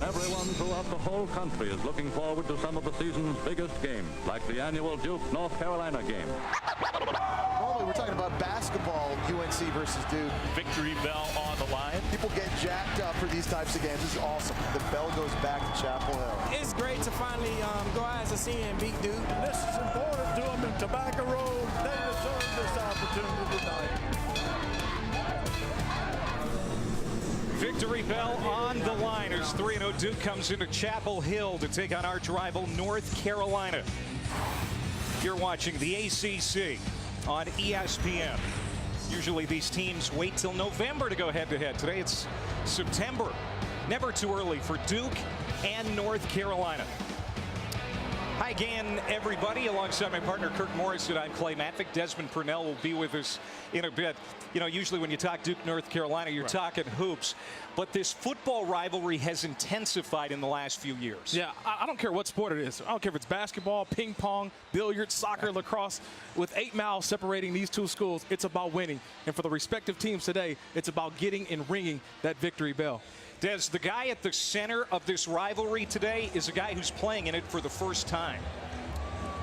Everyone throughout the whole country is looking forward to some of the season's biggest games, like the annual Duke North Carolina game. Normally we're talking about basketball, UNC versus Duke. Victory bell on the line. People get jacked up for these types of games. This is awesome. The bell goes back to Chapel Hill. It's great to finally go out as a senior and beat Duke. This is important to them in Tobacco Road. They deserve this opportunity tonight. Victory bell on the line as 3-0 Duke comes into Chapel Hill to take on arch rival North Carolina. You're watching the ACC on ESPN. Usually these teams wait till November to go head-to-head. Today it's September. Never too early for Duke and North Carolina. Hi again, everybody. Alongside my partner Kirk Morrison, I'm Clay Matvick. Desmond Purnell will be with us in a bit. You know, usually when you talk Duke, North Carolina, you're talking hoops. But this football rivalry has intensified in the last few years. Yeah, I don't care what sport it is. I don't care if it's basketball, ping pong, billiards, soccer, lacrosse. With 8 miles separating these two schools, it's about winning. And for the respective teams today, it's about getting and ringing that victory bell. Des, the guy at the center of this rivalry today is a guy who's playing in it for the first time.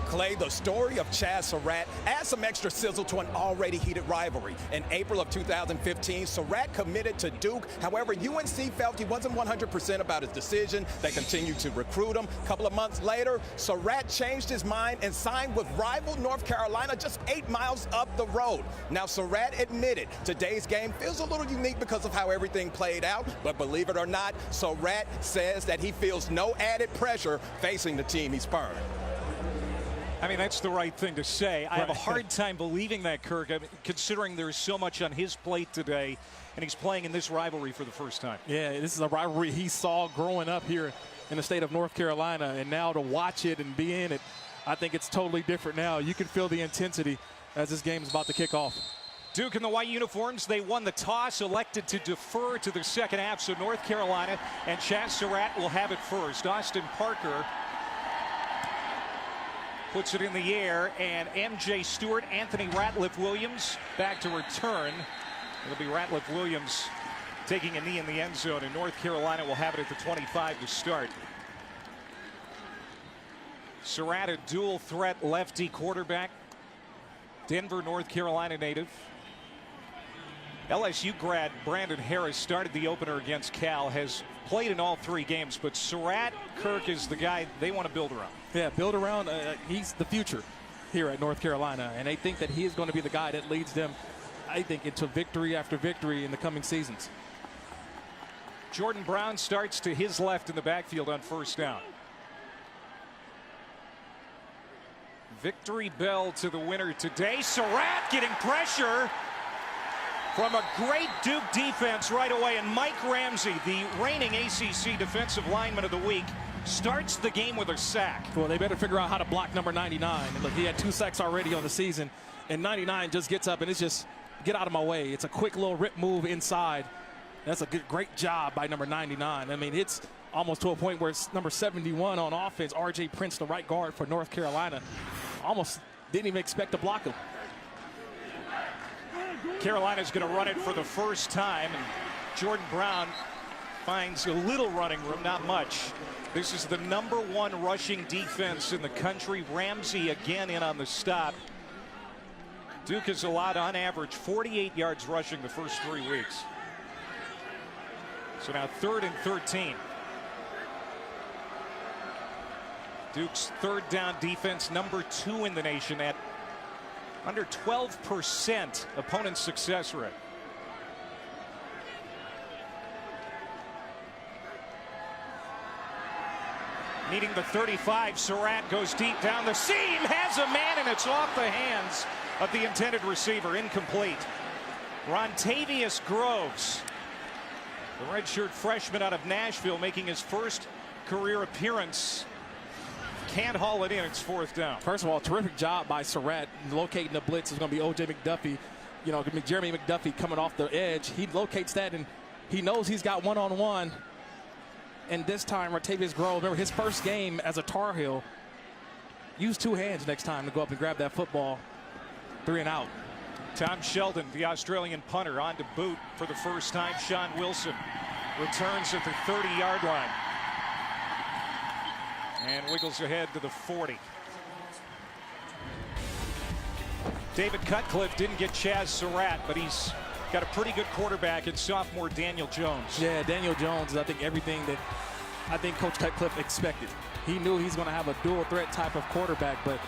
Clay, the story of Chaz Surratt adds some extra sizzle to an already heated rivalry. In April of 2015, Surratt committed to Duke. However, UNC felt he wasn't 100% about his decision. They continued to recruit him. A couple of months later, Surratt changed his mind and signed with rival North Carolina just 8 miles up the road. Now, Surratt admitted today's game feels a little unique because of how everything played out. But believe it or not, Surratt says that he feels no added pressure facing the team he spurned. I mean, that's the right thing to say. I have a hard time believing that, Kirk, considering there's so much on his plate today, and he's playing in this rivalry for the first time. Yeah, this is a rivalry he saw growing up here in the state of North Carolina, and now to watch it and be in it, I think it's totally different now. You can feel the intensity as this game is about to kick off. Duke in the white uniforms, they won the toss, elected to defer to the second half, so North Carolina and Chaz Surratt will have it first. Austin Parker puts it in the air, and MJ Stewart, Anthony Ratliff-Williams back to return. It'll be Ratliff-Williams taking a knee in the end zone, and North Carolina will have it at the 25 to start. Surratt, a dual threat lefty quarterback, Denver, North Carolina native. LSU grad Brandon Harris started the opener against Cal, has played in all 3 games, but Surratt, Kirk, is the guy they want to build around. Yeah, build around. He's the future here at North Carolina, and they think that he is going to be the guy that leads them, I think, into victory after victory in the coming seasons. Jordan Brown starts to his left in the backfield on first down. Victory bell to the winner today. Surratt getting pressure from a great Duke defense right away, and Mike Ramsey, the reigning ACC Defensive Lineman of the Week, starts the game with a sack. Well, they better figure out how to block number 99. And look, he had 2 sacks already on the season, and 99 just gets up and it's just, get out of my way. It's a quick little rip move inside. That's a great job by number 99. I mean, it's almost to a point where it's number 71 on offense, R.J. Prince, the right guard for North Carolina, almost didn't even expect to block him. Carolina's going to run it for the first time, and Jordan Brown finds a little running room, not much. This is the #1 rushing defense in the country. Ramsey again in on the stop. Duke has allowed on average 48 yards rushing the first 3 weeks. So now 3rd and 13. Duke's 3rd down defense, #2 in the nation at under 12% opponent success rate. Needing the 35, Surratt goes deep down the seam, has a man, and it's off the hands of the intended receiver, incomplete. Rontavious Groves, the redshirt freshman out of Nashville, making his first career appearance. Can't haul it in, it's 4th down. First of all, terrific job by Surratt locating the blitz. Is going to be O.J. McDuffie. You know, Jeremy McDuffie coming off the edge. He locates that, and he knows he's got one-on-one. And this time, Rontavious Groves, remember his first game as a Tar Heel, use 2 hands next time to go up and grab that football. 3 and out. Tom Sheldon, the Australian punter, on to boot for the first time. Sean Wilson returns at the 30-yard line. And wiggles ahead to the 40. David Cutcliffe didn't get Chaz Surratt, but he's got a pretty good quarterback in sophomore Daniel Jones. Yeah, Daniel Jones is, I think, everything that I think Coach Cutcliffe expected. He knew he's going to have a dual threat type of quarterback, but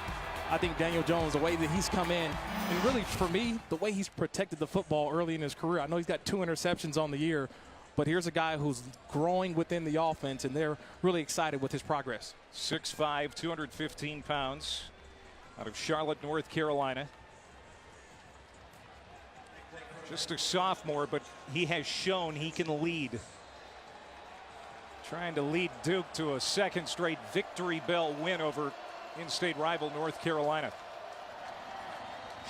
I think Daniel Jones, the way that he's come in, and really for me, the way he's protected the football early in his career. I know he's got 2 interceptions on the year, but here's a guy who's growing within the offense, and they're really excited with his progress. 6'5", 215 pounds, out of Charlotte, North Carolina. Just a sophomore, but he has shown he can lead. Trying to lead Duke to a second straight Victory Bell win over in-state rival North Carolina.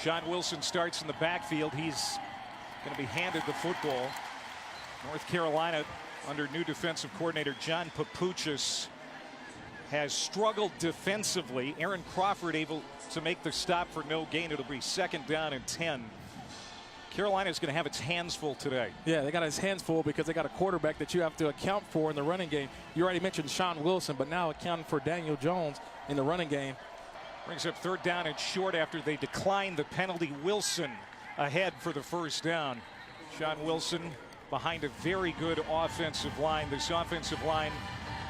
Sean Wilson starts in the backfield. He's going to be handed the football. North Carolina, under new defensive coordinator John Papuchis, has struggled defensively. Aaron Crawford able to make the stop for no gain. It'll be 2nd down and 10. Carolina's going to have its hands full today. Yeah, they got his hands full because they got a quarterback that you have to account for in the running game. You already mentioned Sean Wilson, but now accounting for Daniel Jones in the running game. Brings up 3rd down and short after they decline the penalty. Wilson ahead for the 1st down. Sean Wilson behind a very good offensive line. This offensive line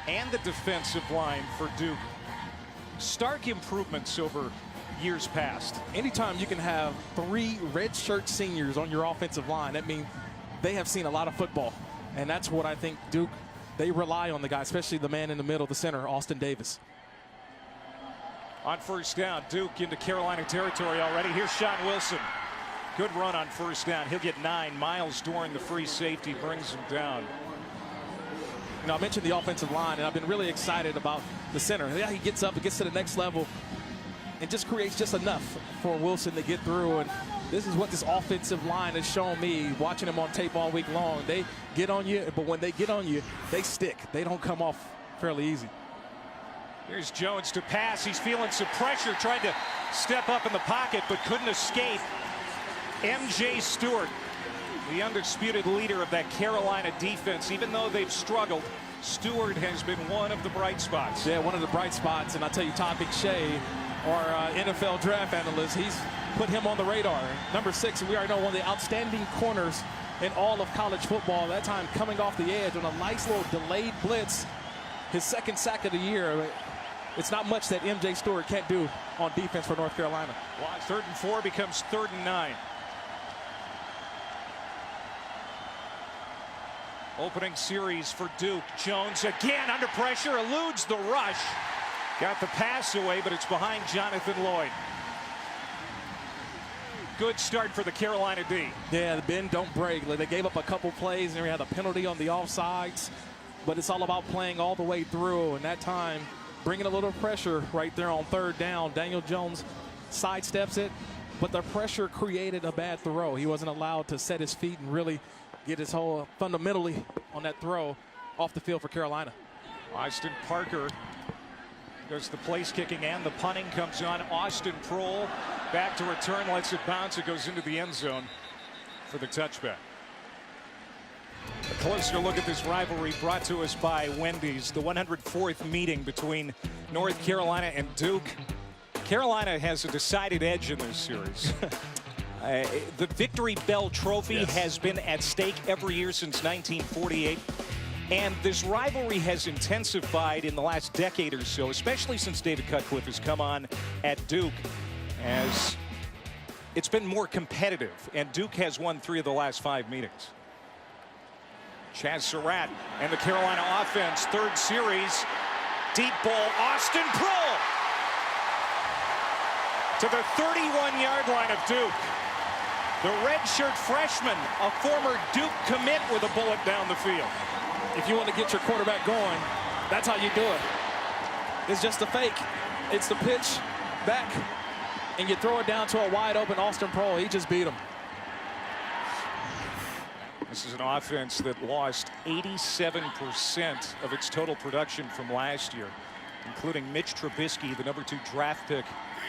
and the defensive line for Duke. Stark improvements over years past. Anytime you can have 3 redshirt seniors on your offensive line, that means they have seen a lot of football. And that's what I think Duke, they rely on the guy, especially the man in the middle, the center, Austin Davis. On 1st down, Duke into Carolina territory already. Here's Sean Wilson. Good run on 1st down. He'll get 9. Miles Dorn, the free safety, brings him down. You know, I mentioned the offensive line, and I've been really excited about the center. Yeah, he gets up, he gets to the next level, and just creates just enough for Wilson to get through. And this is what this offensive line has shown me, watching them on tape all week long. They get on you, but when they get on you, they stick. They don't come off fairly easy. Here's Jones to pass. He's feeling some pressure, tried to step up in the pocket, but couldn't escape. M.J. Stewart, the undisputed leader of that Carolina defense. Even though they've struggled, Stewart has been one of the bright spots. Yeah, one of the bright spots. And I tell you, Todd McShay, our NFL draft analyst, he's put him on the radar. Number 6, we already know, one of the outstanding corners in all of college football. That time coming off the edge on a nice little delayed blitz. His 2nd sack of the year. It's not much that M.J. Stewart can't do on defense for North Carolina. 3rd and 4 becomes 3rd and 9. Opening series for Duke. Jones again under pressure, eludes the rush. Got the pass away, but it's behind Jonathan Lloyd. Good start for the Carolina D. Yeah, the bend don't break. They gave up a couple plays, and we had a penalty on the offsides. But it's all about playing all the way through, and that time bringing a little pressure right there on 3rd down. Daniel Jones sidesteps it, but the pressure created a bad throw. He wasn't allowed to set his feet and really get his whole fundamentally on that throw off the field for Carolina. Austin Parker does the place kicking and the punting. Comes on Austin Prohl, back to return, lets it bounce. It goes into the end zone for the touchback. A closer look at this rivalry brought to us by Wendy's. The 104th meeting between North Carolina and Duke. Carolina has a decided edge in this series. The Victory Bell Trophy has been at stake every year since 1948. And this rivalry has intensified in the last decade or so, especially since David Cutcliffe has come on at Duke, as it's been more competitive. And Duke has won 3 of the last 5 meetings. Chaz Surratt and the Carolina offense, 3rd series. Deep ball, Austin Prohl to the 31-yard line of Duke. The redshirt freshman, a former Duke commit, with a bullet down the field. If you want to get your quarterback going, that's how you do it. It's just a fake. It's the pitch back, and you throw it down to a wide open Austin Prohl. He just beat him. This is an offense that lost 87% of its total production from last year, including Mitch Trubisky, the number 2 draft pick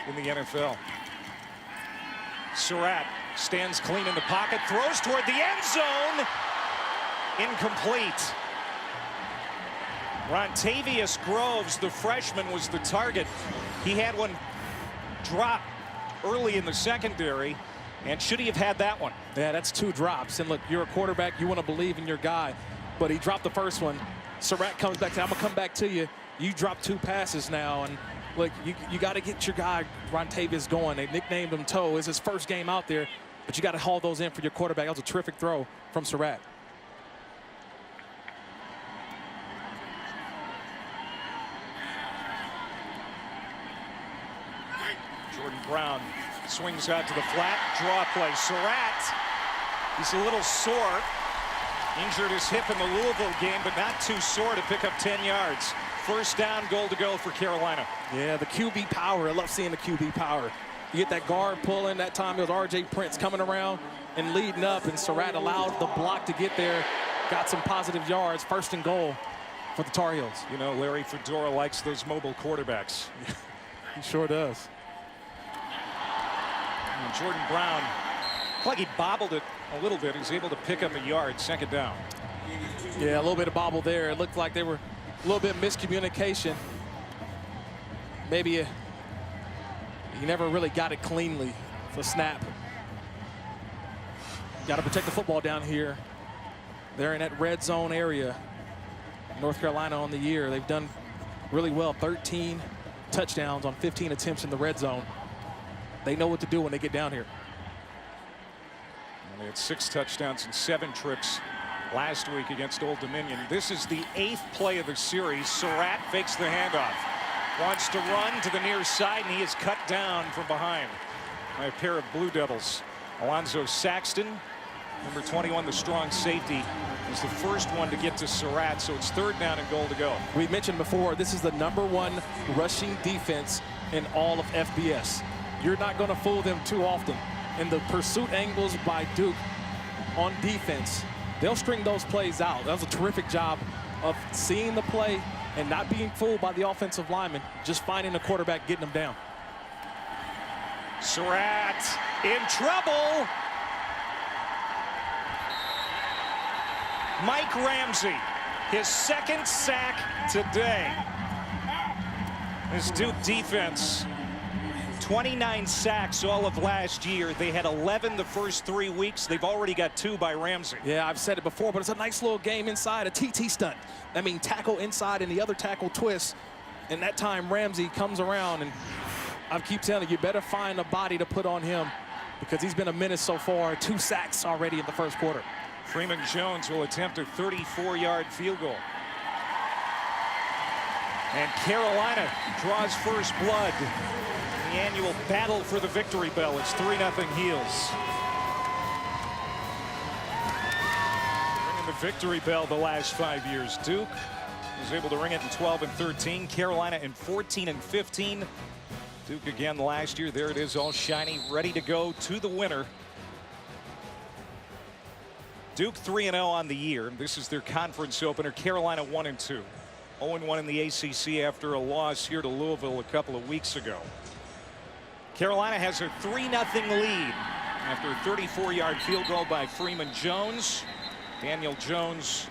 in the NFL. Surratt stands clean in the pocket, throws toward the end zone. Incomplete. Rontavious Groves, the freshman, was the target. He had one drop early in the secondary, and should he have had that one? Yeah, that's 2 drops. And look, you're a quarterback. You want to believe in your guy, but he dropped the first one. Surratt comes back to, I'm going to come back to you. You dropped 2 passes now, and look, you got to get your guy Rontavious going. They nicknamed him Toe. It's his first game out there, but you got to haul those in for your quarterback. That was a terrific throw from Surratt. Jordan Brown swings out to the flat, draw play. Surratt, he's a little sore. Injured his hip in the Louisville game, but not too sore to pick up 10 yards. First down, goal to go for Carolina. Yeah, the QB power. I love seeing the QB power. You get that guard pulling. That time it was R.J. Prince coming around and leading up, and Surratt allowed the block to get there. Got some positive yards. First and goal for the Tar Heels. You know, Larry Fedora likes those mobile quarterbacks. He sure does. And Jordan Brown, like he bobbled it a little bit. He was able to pick up a yard. Second down. Yeah, a little bit of bobble there. It looked like they were a little bit miscommunication. Maybe he never really got it cleanly for snap. Got to protect the football down here. They're in that red zone area. North Carolina on the year. They've done really well. 13 touchdowns on 15 attempts in the red zone. They know what to do when they get down here. They had 6 touchdowns and 7 trips last week against Old Dominion. This is the 8th play of the series. Surratt fakes the handoff. Wants to run to the near side, and he is cut down from behind by a pair of Blue Devils. Alonzo Saxton, number 21, the strong safety, is the first one to get to Surratt, so it's 3rd down and goal to go. We mentioned before, this is the #1 rushing defense in all of FBS. You're not going to fool them too often. And the pursuit angles by Duke on defense, they'll string those plays out. That was a terrific job of seeing the play and not being fooled by the offensive lineman, just finding the quarterback, getting them down. Surratt in trouble. Mike Ramsey, his 2nd sack today. This Duke defense, 29 sacks all of last year. They had 11 the first 3 weeks. They've already got 2 by Ramsey. Yeah, I've said it before, but it's a nice little game inside, a TT stunt. I mean, tackle inside and the other tackle twist. And that time Ramsey comes around, and I keep telling you, you better find a body to put on him because he's been a menace so far. 2 sacks already in the first quarter. Freeman Jones will attempt a 34-yard field goal. And Carolina draws first blood. The annual battle for the victory bell. It's 3-0 Heels. Ringing the victory bell the last 5 years. Duke was able to ring it in 12 and 13. Carolina in 14 and 15. Duke again last year. There it is, all shiny, ready to go to the winner. Duke 3-0 on the year. This is their conference opener. Carolina 1-2. 0-1 in the ACC after a loss here to Louisville a couple of weeks ago. Carolina has a 3-0 lead after a 34-yard field goal by Freeman Jones. Daniel Jones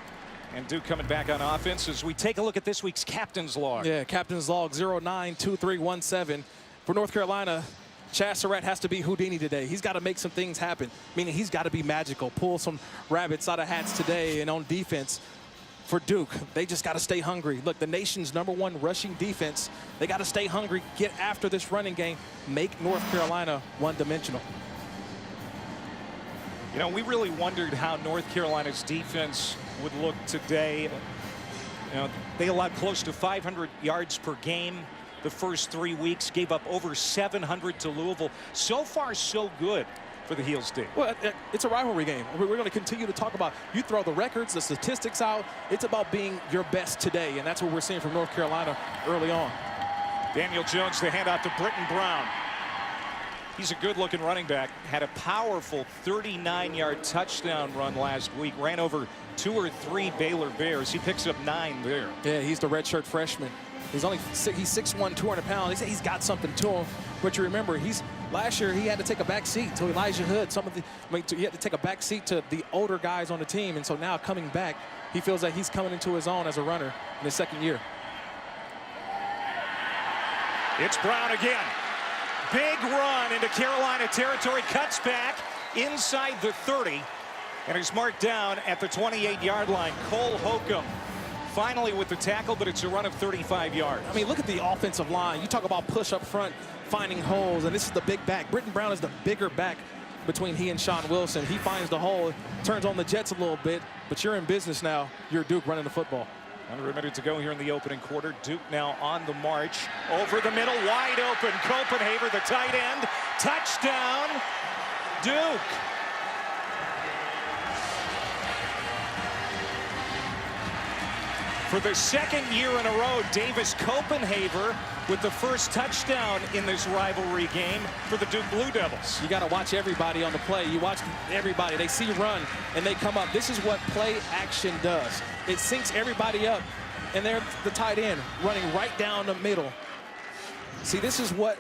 and Duke coming back on offense as we take a look at this week's captain's log. Yeah, captain's log 092317. For North Carolina, Chaz Surratt has to be Houdini today. He's got to make some things happen, meaning he's got to be magical, pull some rabbits out of hats today. And on defense, for Duke, they just got to stay hungry. Look, the nation's #1 rushing defense. They got to stay hungry, get after this running game, make North Carolina one-dimensional. You know, we really wondered how North Carolina's defense would look today. You know, they allowed close to 500 yards per game the first 3 weeks, gave up over 700 to Louisville. So far, so good for the Heels team. Well, it's a rivalry game. We're going to continue to talk about, you throw the records, the statistics out. It's about being your best today, and that's what we're seeing from North Carolina early on. Daniel Jones, the handoff to Britton Brown. He's a good-looking running back. Had a powerful 39-yard touchdown run last week. Ran over 2 or 3 Baylor Bears. He picks up 9 there. Yeah, he's the redshirt freshman. He's 6'1", 200 pounds. They say he's got something to him. But you remember, last year he had to take a back seat to Elijah Hood. He had to take a back seat to the older guys on the team. And so now coming back, he feels that he's coming into his own as a runner in his second year. It's Brown again. Big run into Carolina territory, cuts back inside the 30, and is marked down at the 28-yard line. Cole Holcomb finally with the tackle, but it's a run of 35 yards. I mean, look at the offensive line. You talk about push up front, finding holes, and this is the big back. Britton Brown is the bigger back between he and Sean Wilson. He finds the hole, turns on the Jets a little bit, but you're in business now. You're Duke running the football. Under a minute to go here in the opening quarter. Duke now on the march. Over the middle, wide open. Copenhaver, the tight end. Touchdown, Duke. For the second year in a row, Davis Copenhaver with the first touchdown in this rivalry game for the Duke Blue Devils. You got to watch everybody on the play. You watch everybody. They see run, and they come up. This is what play action does. It syncs everybody up, and they're the tight end running right down the middle. See, this is what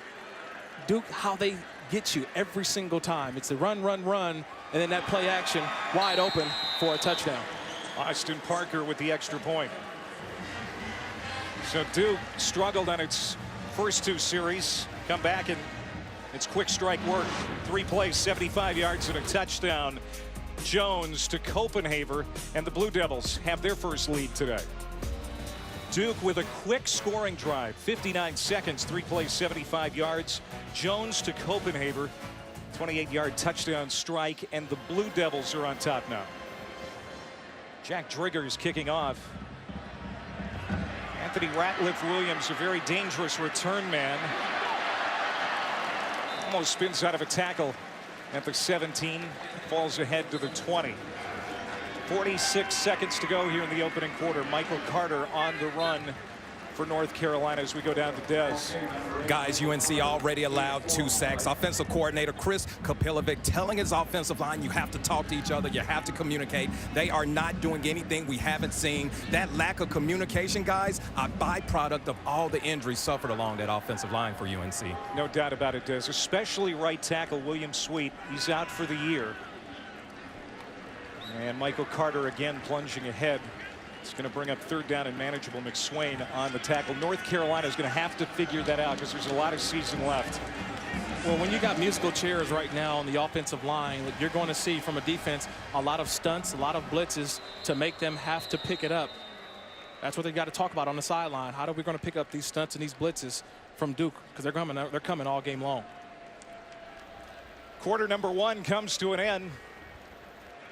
Duke, how they get you every single time. It's the run, run, run, and then that play action wide open for a touchdown. Austin Parker with the extra point. So Duke struggled on its first two series. Come back and it's quick strike work. 3 plays, 75 yards and a touchdown. Jones to Copenhaver, and the Blue Devils have their first lead today. Duke with a quick scoring drive, 59 seconds, 3 plays, 75 yards. Jones to Copenhaver, 28-yard touchdown strike, and the Blue Devils are on top now. Jack Drigger is kicking off. Anthony Ratliff-Williams, a very dangerous return man. Almost spins out of a tackle at the 17, falls ahead to the 20. 46 seconds to go here in the opening quarter. Michael Carter on the run for North Carolina as we go down to Dez. Guys, UNC already allowed 2 sacks. Offensive coordinator Chris Kapilovic telling his offensive line, you have to talk to each other, you have to communicate. They are not doing anything we haven't seen. That lack of communication, guys, a byproduct of all the injuries suffered along that offensive line for UNC. No doubt about it, Dez, especially right tackle William Sweet. He's out for the year. And Michael Carter again plunging ahead. It's going to bring up third down and manageable. McSwain on the tackle. North Carolina is going to have to figure that out because there's a lot of season left. Well, when you got musical chairs right now on the offensive line, you're going to see from a defense a lot of stunts, a lot of blitzes to make them have to pick it up. That's what they got to talk about on the sideline. How are we going to pick up these stunts and these blitzes from Duke? Because they're coming all game long. Quarter number 1 comes to an end.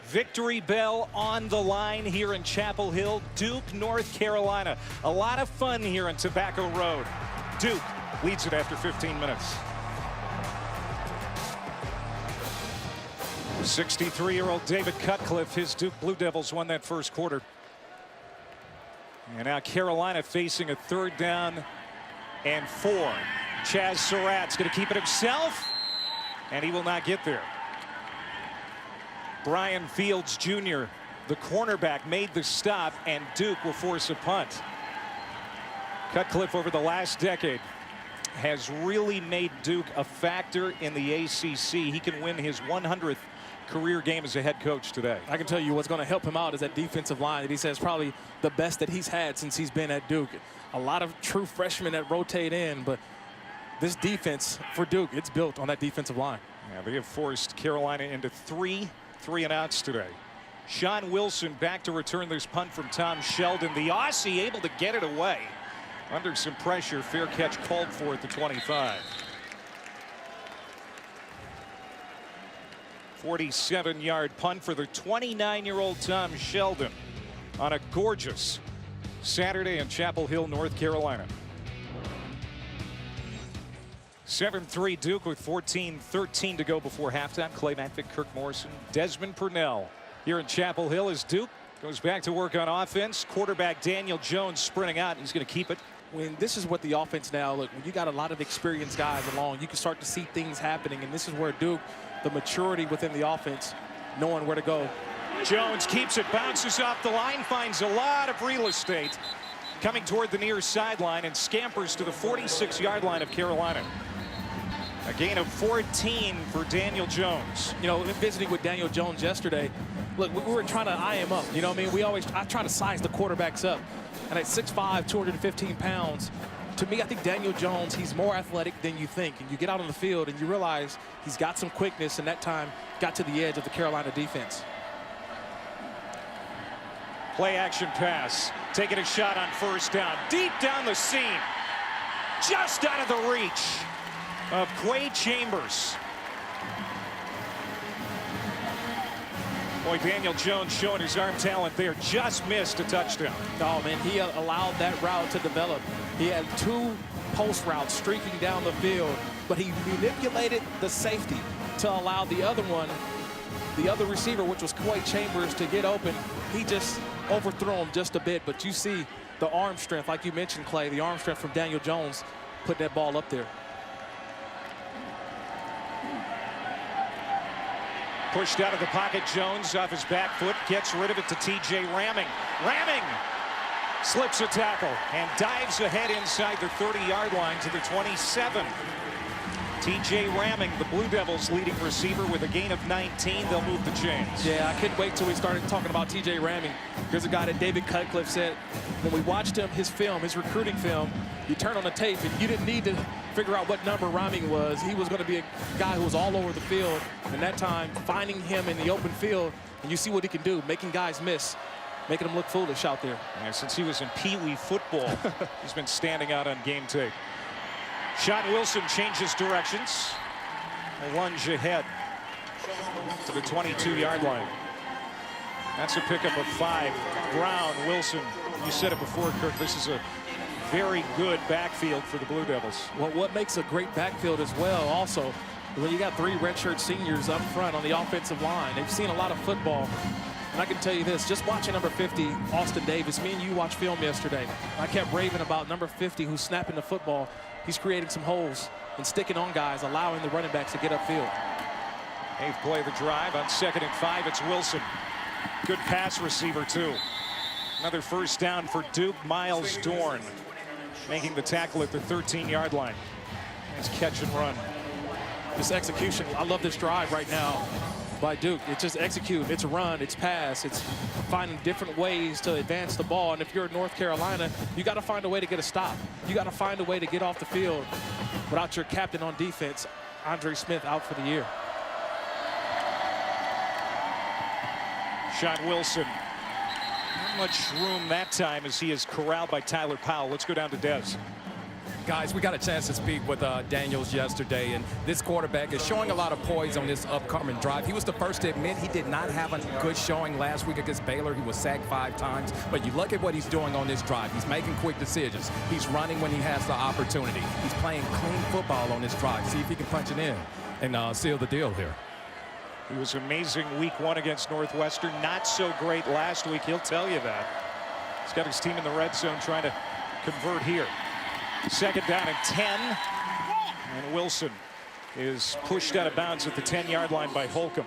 Victory bell on the line here in Chapel Hill, Duke, North Carolina. A lot of fun here on Tobacco Road. Duke leads it after 15 minutes. 63-year-old David Cutcliffe, his Duke Blue Devils won that first quarter. And now Carolina facing a 3rd down and 4. Chaz Surratt's going to keep it himself, and he will not get there. Brian Fields Jr., the cornerback, made the stop, and Duke will force a punt. Cutcliffe over the last decade has really made Duke a factor in the ACC. He can win his 100th career game as a head coach today. I can tell you what's going to help him out is that defensive line that he says probably the best that he's had since he's been at Duke. A lot of true freshmen that rotate in, but this defense for Duke, it's built on that defensive line. Yeah, they have forced Carolina into 3 and outs today. Sean Wilson back to return this punt from Tom Sheldon. The Aussie able to get it away under some pressure. Fair catch called for at the 25. 47-yard punt for the 29-year-old Tom Sheldon on a gorgeous Saturday in Chapel Hill, North Carolina. 7-3 Duke with 14-13 to go before halftime. Clay Matvick, Kirk Morrison, Desmond Purnell here in Chapel Hill as Duke goes back to work on offense. Quarterback Daniel Jones sprinting out. He's going to keep it. When this is what the offense now, look, when you got a lot of experienced guys along, you can start to see things happening. And this is where Duke, the maturity within the offense, knowing where to go. Jones keeps it, bounces off the line, finds a lot of real estate coming toward the near sideline and scampers to the 46-yard line of Carolina. A gain of 14 for Daniel Jones. You know, visiting with Daniel Jones yesterday, look, we were trying to eye him up. You know what I mean? I try to size the quarterbacks up. And at 6'5", 215 pounds, to me, I think Daniel Jones, he's more athletic than you think. And you get out on the field and you realize he's got some quickness, and that time got to the edge of the Carolina defense. Play action pass. Taking a shot on first down. Deep down the seam. Just out of the reach of Quay Chambers. Boy, Daniel Jones showing his arm talent there. Just missed a touchdown. Oh, man, he allowed that route to develop. He had 2 post routes streaking down the field, but he manipulated the safety to allow the other one, the other receiver, which was Quay Chambers, to get open. He just overthrew him just a bit, but you see the arm strength, like you mentioned, Clay, the arm strength from Daniel Jones putting that ball up there. Pushed out of the pocket, Jones off his back foot, gets rid of it to T.J. Ramming. Ramming slips a tackle and dives ahead inside the 30-yard line to the 27. T.J. Ramming, the Blue Devils' leading receiver, with a gain of 19. They'll move the chains. Yeah, I couldn't wait till we started talking about T.J. Ramming. Here's a guy that David Cutcliffe said, when we watched him, his film, his recruiting film, you turn on the tape and you didn't need to figure out what number Ramming was. He was going to be a guy who was all over the field. And that time, finding him in the open field, and you see what he can do, making guys miss, making them look foolish out there. Yeah, since he was in Pee Wee football, he's been standing out on game tape. Sean Wilson changes directions. A lunge ahead to the 22-yard line. That's a pickup of 5. Brown, Wilson, you said it before, Kirk, this is a very good backfield for the Blue Devils. Well, what makes a great backfield as well, also, when you got 3 redshirt seniors up front on the offensive line, they've seen a lot of football. And I can tell you this, just watching number 50, Austin Davis, me and you watched film yesterday. I kept raving about number 50 who's snapping the football. He's creating some holes and sticking on guys, allowing the running backs to get upfield. 8th play of the drive on 2nd and 5. It's Wilson. Good pass receiver, too. Another first down for Duke. Miles Dorn making the tackle at the 13-yard line. Nice catch and run. This execution, I love this drive right now by Duke. It's just execute, it's run, it's pass, it's finding different ways to advance the ball. And if you're in North Carolina, you got to find a way to get a stop. You got to find a way to get off the field without your captain on defense, Andre Smith, out for the year. Sean Wilson. Not much room that time as he is corralled by Tyler Powell. Let's go down to Dez. Guys, we got a chance to speak with Daniels yesterday, and this quarterback is showing a lot of poise on this upcoming drive. He was the first to admit he did not have a good showing last week against Baylor. He was sacked 5 times, but you look at what he's doing on this drive. He's making quick decisions. He's running when he has the opportunity. He's playing clean football on this drive. See if he can punch it in and seal the deal here. He was amazing week 1 against Northwestern. Not so great last week. He'll tell you that. He's got his team in the red zone trying to convert here. 2nd down and 10. And Wilson is pushed out of bounds at the 10-yard line by Holcomb.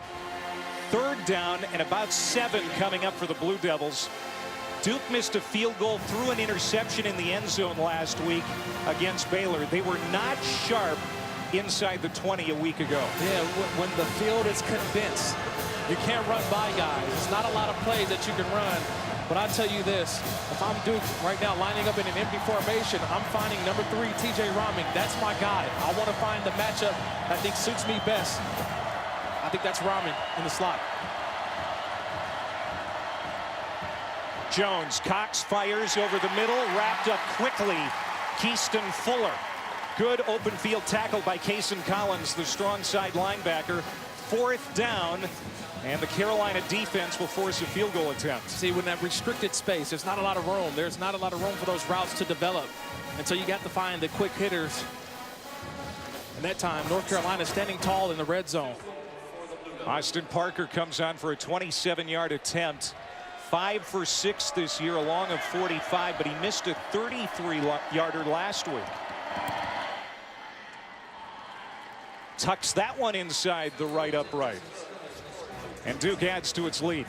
3rd down and about 7 coming up for the Blue Devils. Duke missed a field goal, threw an interception in the end zone last week against Baylor. They were not sharp inside the 20 a week ago. Yeah, when the field is condensed, you can't run by guys. There's not a lot of plays that you can run. But I tell you this, if I'm Duke right now lining up in an empty formation, I'm finding number 3, T.J. Ramming. That's my guy. I want to find the matchup I think suits me best. I think that's Ramming in the slot. Jones, Cox fires over the middle, wrapped up quickly. Keaston Fuller. Good open field tackle by Cason Collins, the strong side linebacker. 4th down. And the Carolina defense will force a field goal attempt. See, when that restricted space, there's not a lot of room. There's not a lot of room for those routes to develop. And so you got to find the quick hitters. And that time, North Carolina standing tall in the red zone. Austin Parker comes on for a 27-yard attempt. 5 for 6 this year, along of 45, but he missed a 33-yarder last week. Tucks that one inside the right upright. And Duke adds to its lead.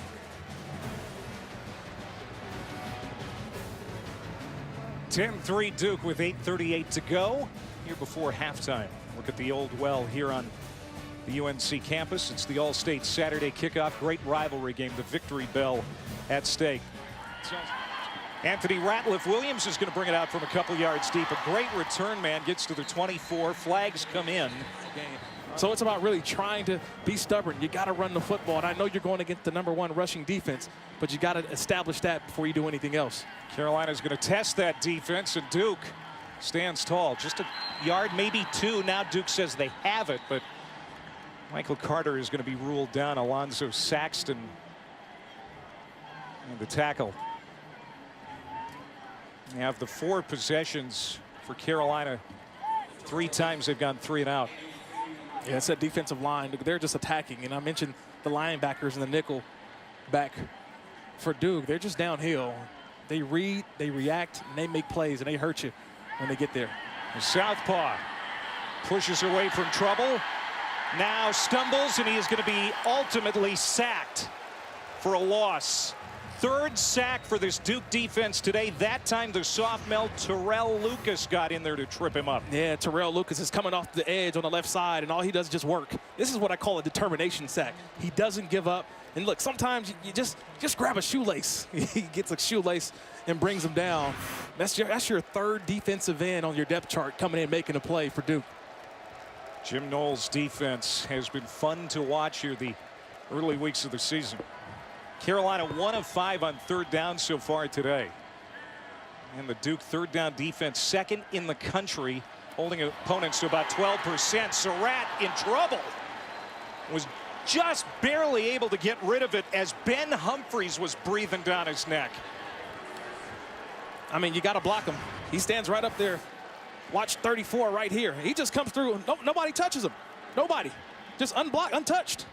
10-3 Duke with 8:38 to go here before halftime. Look at the old well here on the UNC campus. It's the All-State Saturday kickoff. Great rivalry game. The victory bell at stake. Anthony Ratliff-Williams is going to bring it out from a couple yards deep. A great return man gets to the 24. Flags come in. So it's about really trying to be stubborn. You got to run the football. And I know you're going against the #1 rushing defense, but you got to establish that before you do anything else. Carolina's going to test that defense, and Duke stands tall. Just a yard, maybe 2. Now Duke says they have it, but Michael Carter is going to be ruled down. Alonzo Saxton and the tackle. They have the 4 possessions for Carolina. 3 times they've gone 3 and out. Yeah, it's that defensive line. They're just attacking. And I mentioned the linebackers and the nickel back for Duke. They're just downhill. They read, they react, and they make plays, and they hurt you when they get there. The southpaw pushes away from trouble. Now stumbles, and he is going to be ultimately sacked for a loss. 3rd sack for this Duke defense today. That time the sophomore Terrell Lucas got in there to trip him up. Yeah, Terrell Lucas is coming off the edge on the left side, and all he does is just work. This is what I call a determination sack. He doesn't give up. And look, sometimes you just grab a shoelace. He gets a shoelace and brings him down. That's your 3rd defensive end on your depth chart coming in making a play for Duke. Jim Knowles' defense has been fun to watch here the early weeks of the season. Carolina 1 of 5 on 3rd down so far today. And the Duke 3rd down defense 2nd in the country, holding opponents to about 12%. Surratt in trouble. Was just barely able to get rid of it as Ben Humphries was breathing down his neck. I mean, you got to block him. He stands right up there. Watch 34 right here. He just comes through. Nobody touches him. Nobody. Just unblocked, untouched.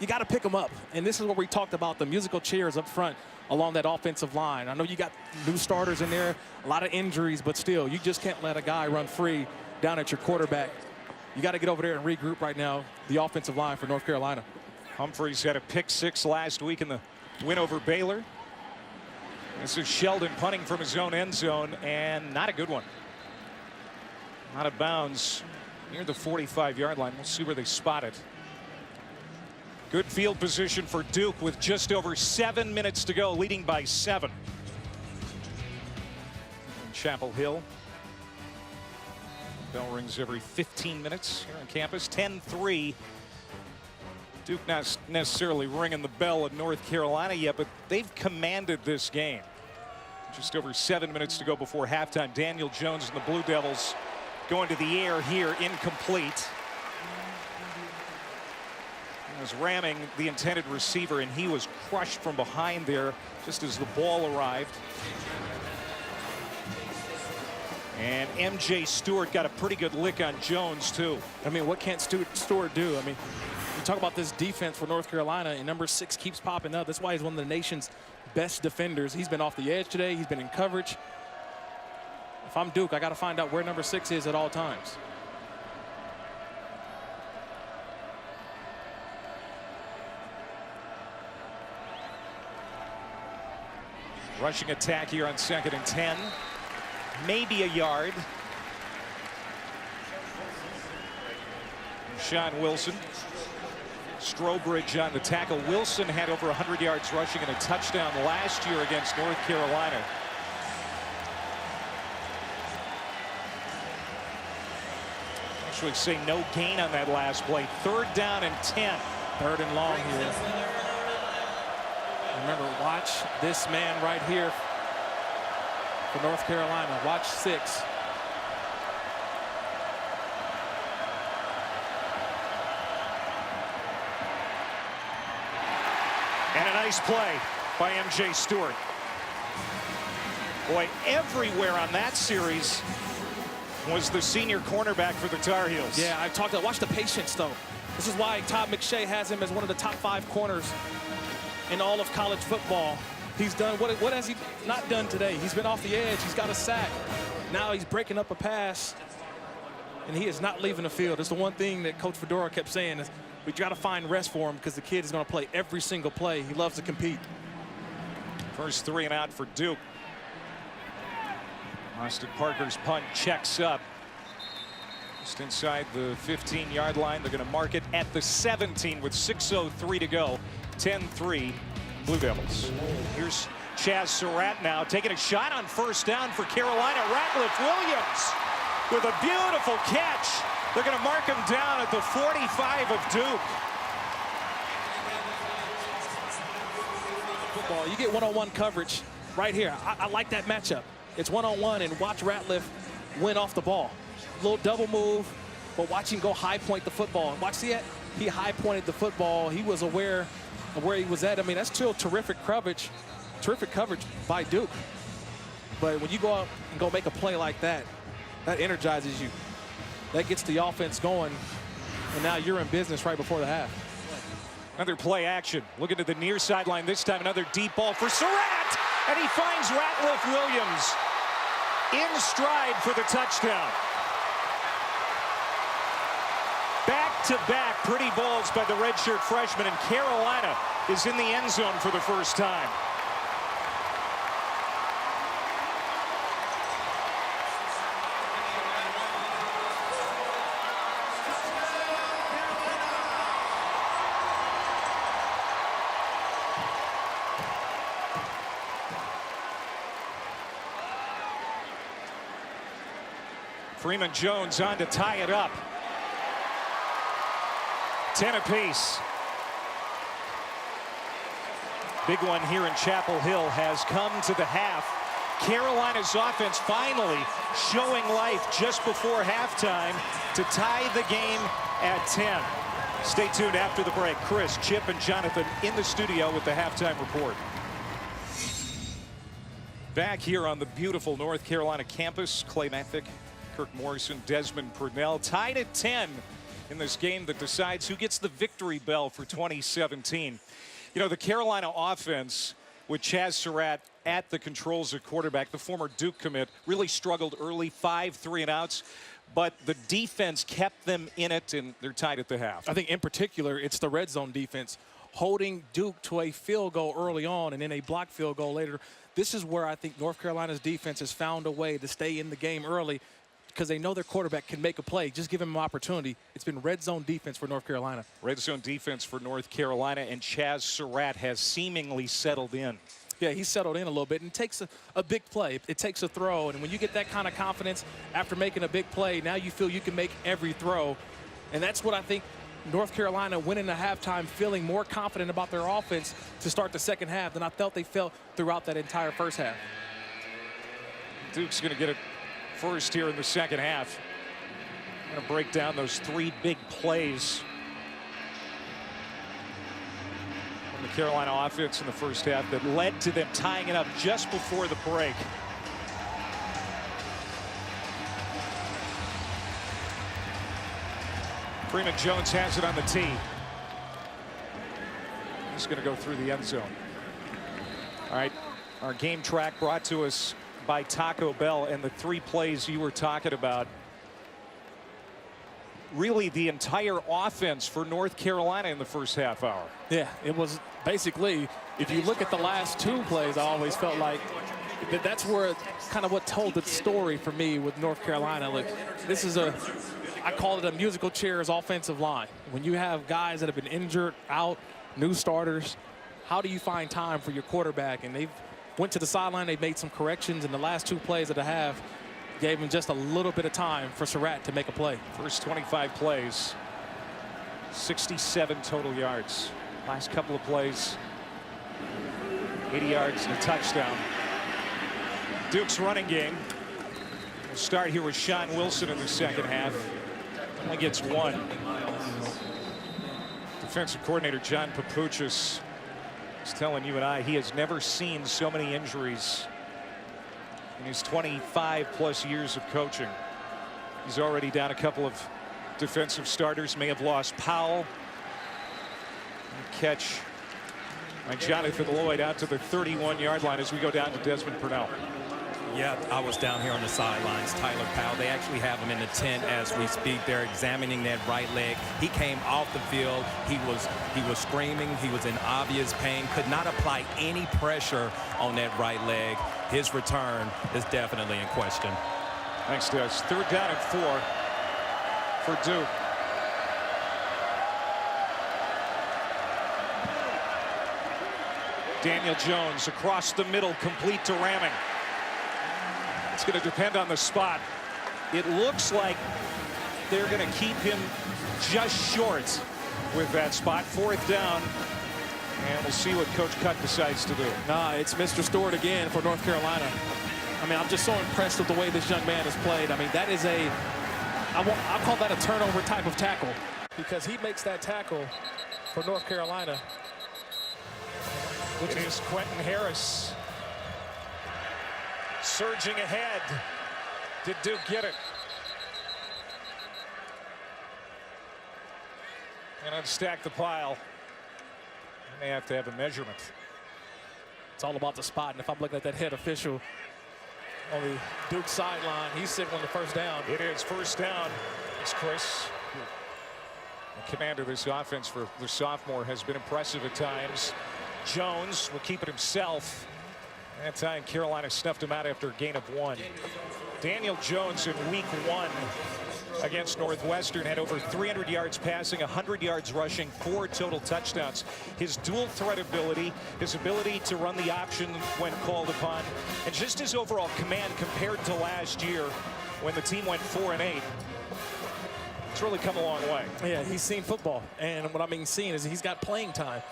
You got to pick them up. And this is what we talked about, the musical chairs up front along that offensive line. I know you got new starters in there, a lot of injuries, but still, you just can't let a guy run free down at your quarterback. You got to get over there and regroup right now, the offensive line for North Carolina. Humphries had a pick 6 last week in the win over Baylor. This is Sheldon punting from his own end zone, and not a good one. Out of bounds near the 45-yard line. We'll see where they spot it. Good field position for Duke with just over 7 minutes to go, leading by 7. And Chapel Hill. Bell rings every 15 minutes here on campus. 10-3. Duke not necessarily ringing the bell in North Carolina yet, but they've commanded this game. Just over 7 minutes to go before halftime. Daniel Jones and the Blue Devils going to the air here, incomplete. Was ramming the intended receiver, and he was crushed from behind there just as the ball arrived. And MJ Stewart got a pretty good lick on Jones too. I mean, what can't Stewart do? I mean, you talk about this defense for North Carolina, and number 6 keeps popping up. That's why he's one of the nation's best defenders. He's been off the edge today. He's been in coverage. If I'm Duke, I got to find out where number 6 is at all times. Rushing attack here on 2nd and 10. Maybe a yard. Sean Wilson. Strobridge on the tackle. Wilson had over 100 yards rushing and a touchdown last year against North Carolina. Actually say no gain on that last play. 3rd down and 10. 3rd and long here. Remember, watch this man right here for North Carolina. Watch 6. And a nice play by MJ Stewart. Boy, everywhere on that series was the senior cornerback for the Tar Heels. Yeah, I've talked about, watch the patience though. This is why Todd McShay has him as one of the top 5 corners in all of college football. He's done, what has he not done today? He's been off the edge, he's got a sack. Now he's breaking up a pass, and he is not leaving the field. It's the one thing that Coach Fedora kept saying is, we got to find rest for him because the kid is going to play every single play. He loves to compete. First 3 and out for Duke. Austin Parker's punt checks up. Just inside the 15-yard line. They're going to mark it at the 17 with 6:03 to go. 10-3 Blue Devils. Here's Chaz Surratt now taking a shot on first down for Carolina. Ratliff Williams with a beautiful catch. They're going to mark him down at the 45 of Duke. Football, you get one-on-one coverage right here. I like that matchup. It's one-on-one, and watch Ratliff win off the ball. Little double move, but watch him go high point the football. Watch, see it? He high pointed the football. He was aware of where he was at. I mean, that's still terrific coverage by Duke. But when you go out and go make a play like that, that energizes you. That gets the offense going, and now you're in business right before the half. Another play action. Looking to the near sideline this time. Another deep ball for Surratt, and he finds Ratliff Williams in stride for the touchdown. Back-to-back pretty balls by the redshirt freshman, and Carolina is in the end zone for the first time. Freeman Jones on to tie it up. 10 apiece. Big one here in Chapel Hill has come to the half. Carolina's offense finally showing life just before halftime to tie the game at 10. Stay tuned after the break. Chris, Chip, and Jonathan in the studio with the halftime report. Back here on the beautiful North Carolina campus, Clay Mathick, Kirk Morrison, Desmond Purnell, tied at 10 in this game that decides who gets the victory bell for 2017. You know, the Carolina offense with Chaz Surratt at the controls at quarterback, the former Duke commit, really struggled early, 5 3-and-outs, but the defense kept them in it, and they're tied at the half. I think in particular, it's the red zone defense holding Duke to a field goal early on and then a blocked field goal later. This is where I think North Carolina's defense has found a way to stay in the game early, because they know their quarterback can make a play. Just give him an opportunity. It's been red zone defense for North Carolina. Red zone defense for North Carolina, and Chaz Surratt has seemingly settled in. Yeah, he's settled in a little bit, and it takes a big play. It takes a throw, and when you get that kind of confidence after making a big play, now you feel you can make every throw. And that's what I think North Carolina went into halftime feeling more confident about their offense to start the second half than I felt they felt throughout that entire first half. Duke's going to get it first here in the second half. I'm going to break down those 3 big plays from the Carolina offense in the first half that led to them tying it up just before the break. Freeman Jones has it on the tee. He's going to go through the end zone. All right, our game track brought to us by Taco Bell, and the 3 plays you were talking about, really the entire offense for North Carolina in the first half hour. Yeah, it was basically, if you look at the last 2 plays, I always felt like that's where kind of what told the story for me with North Carolina. Look, this is I call it a musical chairs offensive line. When you have guys that have been injured, out, new starters, how do you find time for your quarterback? And they've went to the sideline, they made some corrections, and the last 2 plays of the half gave him just a little bit of time for Surratt to make a play. First 25 plays, 67 total yards. Last couple of plays, 80 yards and a touchdown. Duke's running game. We'll start here with Sean Wilson in the second half. Only gets 1. Defensive coordinator John Papuchis is telling you and I he has never seen so many injuries in his 25+ years of coaching. He's already down a couple of defensive starters, may have lost Powell. Catch by Jonathan Lloyd out to the 31-yard line as we go down to Desmond Purnell. Yeah, I was down here on the sidelines. Tyler Powell, they actually have him in the tent as we speak. They're examining that right leg. He came off the field. He was screaming. He was in obvious pain. Could not apply any pressure on that right leg. His return is definitely in question. Thanks, Des. 3rd down and 4. for Duke. Daniel Jones across the middle, complete to Ramming. It's going to depend on the spot. It looks like they're going to keep him just short with that spot. 4th down. And we'll see what Coach Cutt decides to do. Nah, it's Mr. Stewart again for North Carolina. I mean, I'm just so impressed with the way this young man has played. I mean, that is I'll call that a turnover type of tackle, because he makes that tackle for North Carolina. It is Quentin Harris surging ahead. Did Duke get it? And unstack the pile. They have to have a measurement. It's all about the spot, and if I'm looking at that head official on the Duke sideline, he's signaling the 1st down. It is 1st down. It's Chris. The commander of this offense for the sophomore has been impressive at times. Jones will keep it himself. That time Carolina snuffed him out after a gain of 1. Daniel Jones in week 1 against Northwestern had over 300 yards passing, 100 yards rushing, 4 total touchdowns. His dual threat ability, his ability to run the option when called upon, and just his overall command compared to last year when the team went 4-8. It's really come a long way. Yeah, he's seen football, and what I mean seeing is he's got playing time.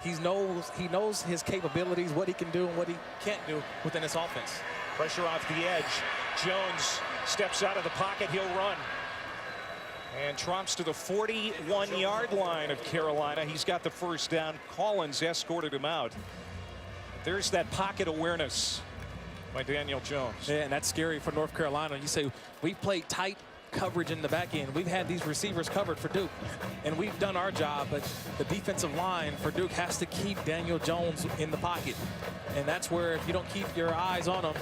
He knows his capabilities, what he can do and what he can't do within this offense. Pressure off the edge. Jones steps out of the pocket. He'll run. And tromps to the 41-yard line of Carolina. He's got the 1st down. Collins escorted him out. There's that pocket awareness by Daniel Jones. Yeah, and that's scary for North Carolina. You say, we played tight coverage in the back end. We've had these receivers covered for Duke, and we've done our job, but the defensive line for Duke has to keep Daniel Jones in the pocket. And that's where, if you don't keep your eyes on him,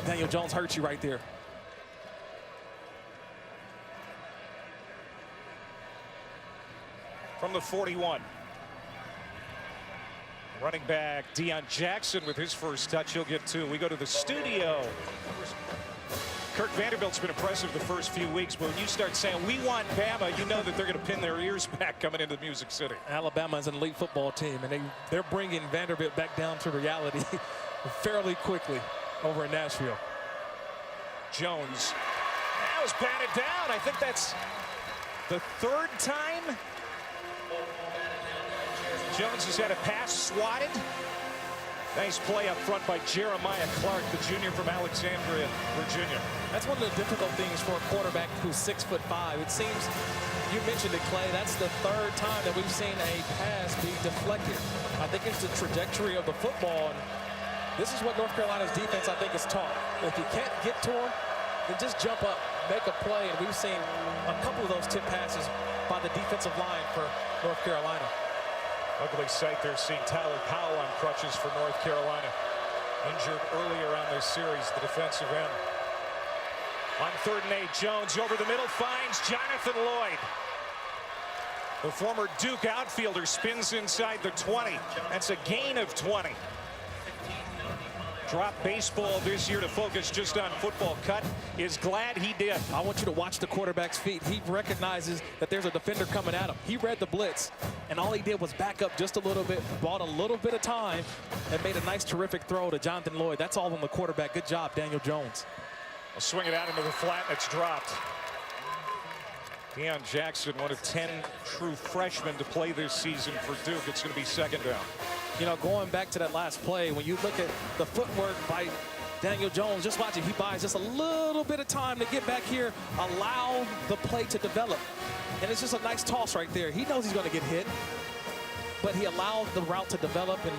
Daniel Jones hurts you right there. From the 41. Running back Deion Jackson with his 1st touch. He'll get 2. We go to the studio. Kirk Vanderbilt's been impressive the first few weeks, but when you start saying we want Bama, you know that they're going to pin their ears back coming into Music City. Alabama is an elite football team, and they're bringing Vanderbilt back down to reality fairly quickly over in Nashville. Jones. That was batted down. I think that's the 3rd time Jones has had a pass swatted. Nice play up front by Jeremiah Clark, the junior from Alexandria, Virginia. That's one of the difficult things for a quarterback who's 6'5". It seems, you mentioned it, Clay, that's the 3rd time that we've seen a pass be deflected. I think it's the trajectory of the football, and this is what North Carolina's defense, I think, is taught. If you can't get to him, then just jump up, make a play, and we've seen a couple of those tip passes by the defensive line for North Carolina. Ugly sight there, seeing Tyler Powell on crutches for North Carolina. Injured earlier on this series, the defensive end. On 3rd and 8, Jones over the middle finds Jonathan Lloyd. The former Duke outfielder spins inside the 20. That's a gain of 20. Dropped baseball this year to focus just on football. Cutt is glad he did. I want you to watch the quarterback's feet. He recognizes that there's a defender coming at him. He read the blitz, and all he did was back up just a little bit, bought a little bit of time, and made a nice, terrific throw to Jonathan Lloyd. That's all on the quarterback. Good job, Daniel Jones. I'll swing it out into the flat, and it's dropped. Deion Jackson, one of 10 true freshmen to play this season for Duke. It's going to be 2nd down. You know, going back to that last play, when you look at the footwork by Daniel Jones, just watch it. He buys just a little bit of time to get back here, allow the play to develop. And it's just a nice toss right there. He knows he's going to get hit, but he allowed the route to develop, and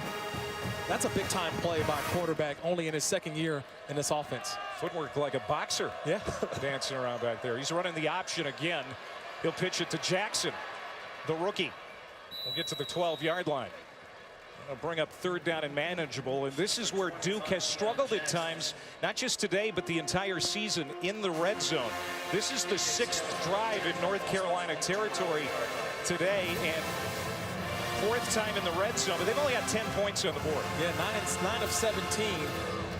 that's a big-time play by a quarterback only in his 2nd year in this offense. Footwork like a boxer. Yeah. Dancing around back there. He's running the option again. He'll pitch it to Jackson, the rookie. We'll get to the 12-yard line. They'll bring up 3rd down and manageable, and this is where Duke has struggled at times, not just today, but the entire season in the red zone. This is the 6th drive in North Carolina territory today, and 4th time in the red zone, but they've only got 10 points on the board. Yeah, 9 of 17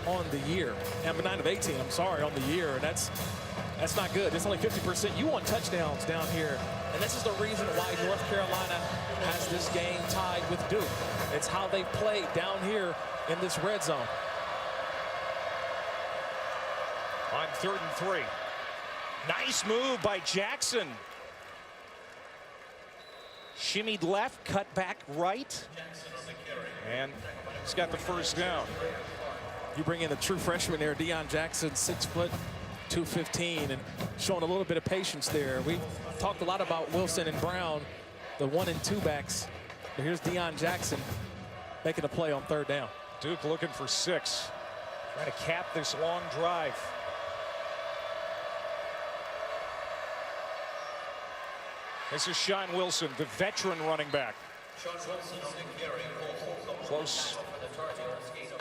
on the year. 9 of 18, I'm sorry, on the year, and that's That's not good. It's only 50%. You want touchdowns down here. And this is the reason why North Carolina has this game tied with Duke. It's how they play down here in this red zone. On 3rd and 3. Nice move by Jackson. Shimmied left, cut back right. And he's got the first down. You bring in the true freshman there, Deion Jackson, 6 foot, 215, and showing a little bit of patience there. We talked a lot about Wilson and Brown, the 1 and 2 backs. But here's Deion Jackson making a play on 3rd down. Duke looking for 6. Trying to cap this long drive. This is Sean Wilson, the veteran running back. Close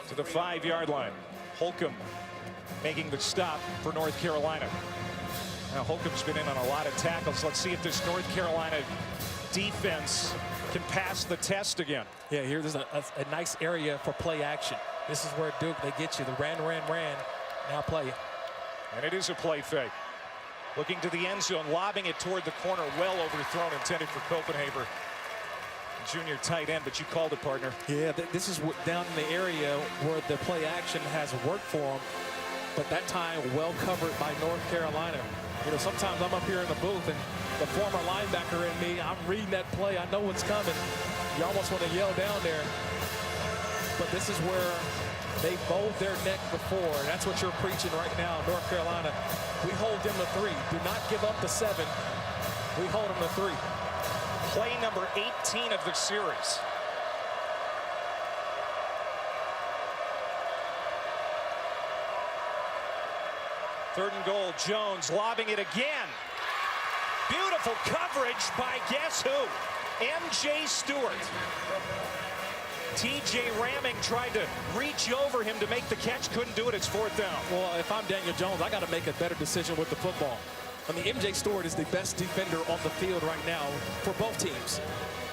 to the 5-yard line. Holcomb making the stop for North Carolina. Now Holcomb's been in on a lot of tackles. Let's see if this North Carolina defense can pass the test again. Yeah, here's a nice area for play action. This is where Duke, they get you. The ran. Now play. And it is a play fake. Looking to the end zone, lobbing it toward the corner, well overthrown, intended for Copenhagen. Junior tight end, but you called it, partner. Yeah, this is down in the area where the play action has worked for them, but that time well covered by North Carolina. You know, sometimes I'm up here in the booth and the former linebacker in me, I'm reading that play, I know what's coming. You almost want to yell down there, but this is where they bowed their neck before. That's what you're preaching right now, North Carolina. We hold them to 3. Do not give up the 7. We hold them to 3. Play number 18 of the series. Third and goal, Jones lobbing it again. Beautiful coverage by guess who? M.J. Stewart. T.J. Ramming tried to reach over him to make the catch, couldn't do it. It's 4th down. Well, if I'm Daniel Jones, I got to make a better decision with the football. I mean, M.J. Stewart is the best defender on the field right now for both teams.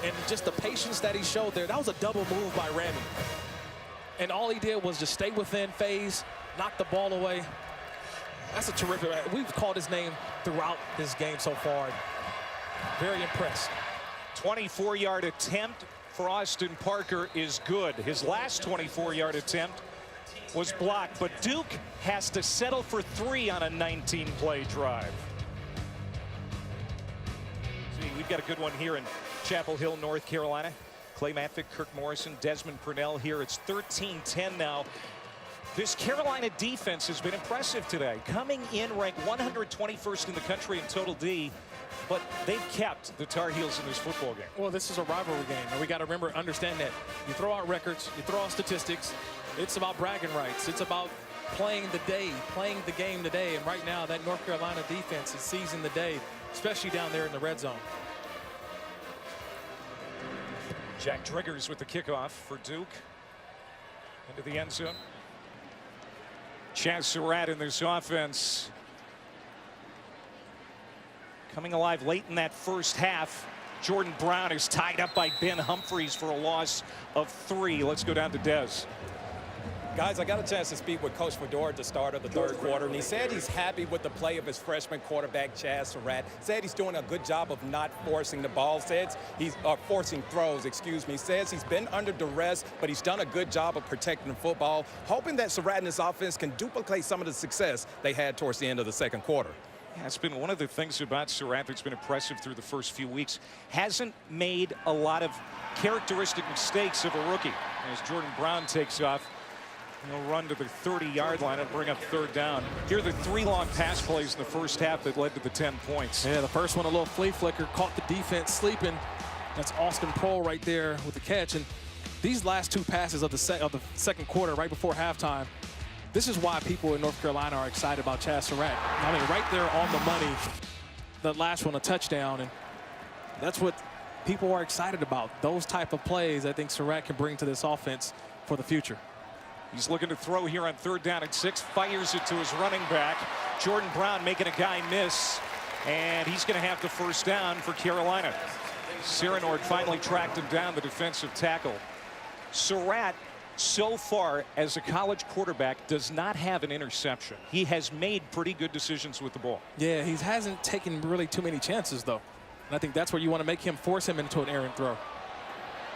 And just the patience that he showed there, that was a double move by Ramming. And all he did was just stay within phase, knock the ball away. That's a terrific. We've called his name throughout this game so far. Very impressed. 24-yard attempt for Austin Parker is good. His last 24-yard attempt was blocked, but Duke has to settle for 3 on a 19-play drive. See, we've got a good one here in Chapel Hill, North Carolina. Clay Matvick, Kirk Morrison, Desmond Purnell here. It's 13-10 now. This Carolina defense has been impressive today, coming in ranked 121st in the country in total D, but they've kept the Tar Heels in this football game. Well, this is a rivalry game, and we got to remember, understand that. You throw out records, you throw out statistics. It's about bragging rights. It's about playing the day, playing the game today. And right now, that North Carolina defense is seizing the day, especially down there in the red zone. Jack Driggers with the kickoff for Duke. Into the end zone. Chaz Surratt in this offense. Coming alive late in that first half. Jordan Brown is tied up by Ben Humphreys for a loss of 3. Let's go down to Dez. Guys, I got a chance to speak with Coach Fedora at the start of the 3rd quarter, and he said he's happy with the play of his freshman quarterback, Chaz Surratt. Said he's doing a good job of not forcing the ball. Says he's forcing throws, excuse me. Says he's been under duress, but he's done a good job of protecting the football, hoping that Surratt and his offense can duplicate some of the success they had towards the end of the 2nd quarter. Yeah, it's been one of the things about Surratt that's been impressive through the first few weeks. Hasn't made a lot of characteristic mistakes of a rookie. As Jordan Brown takes off, he'll run to the 30-yard line and bring up 3rd down. Here are the 3 long pass plays in the first half that led to the 10 points. Yeah, the first one, a little flea flicker, caught the defense sleeping. That's Austin Prohl right there with the catch. And these last 2 passes of the 2nd quarter, right before halftime, this is why people in North Carolina are excited about Chaz Surratt. I mean, right there on the money, the last one, a touchdown. And that's what people are excited about. Those type of plays I think Surratt can bring to this offense for the future. He's looking to throw here on 3rd down and 6. Fires it to his running back. Jordan Brown making a guy miss. And he's going to have the first down for Carolina. Serenord finally tracked him down, the defensive tackle. Surratt so far as a college quarterback does not have an interception. He has made pretty good decisions with the ball. Yeah, he hasn't taken really too many chances, though. And I think that's where you want to make him, force him into an errant throw.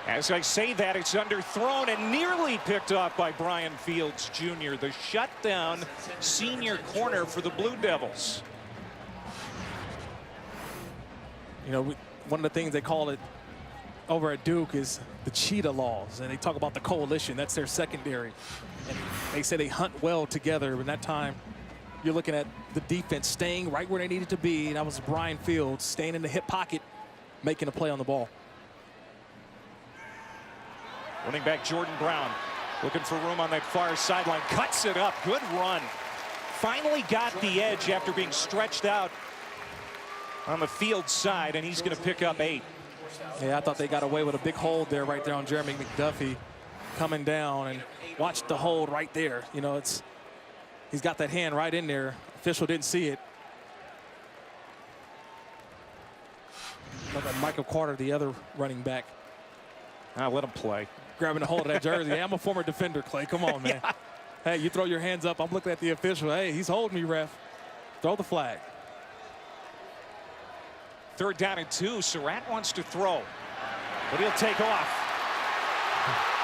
As I say that, it's underthrown and nearly picked off by Brian Fields Jr., the shutdown senior corner for the Blue Devils. You know, one of the things they call it over at Duke is the cheetah laws, and they talk about the coalition. That's their secondary. And they say they hunt well together, but that time you're looking at the defense staying right where they needed to be. And that was Brian Fields staying in the hip pocket, making a play on the ball. Running back Jordan Brown looking for room on that far sideline, cuts it up. Good run. Finally got the edge after being stretched out on the field side, and he's going to pick up 8. Yeah, I thought they got away with a big hold there right there on Jeremy McDuffie coming down, and watch the hold right there. You know, he's got that hand right in there. Official didn't see it. Look at Michael Carter, the other running back. I'll let him play. Grabbing a hold of that jersey. Hey, I'm a former defender, Clay. Come on, man. Yeah. Hey, you throw your hands up. I'm looking at the official. Hey, he's holding me, ref. Throw the flag. 3rd down and 2. Surratt wants to throw, but he'll take off.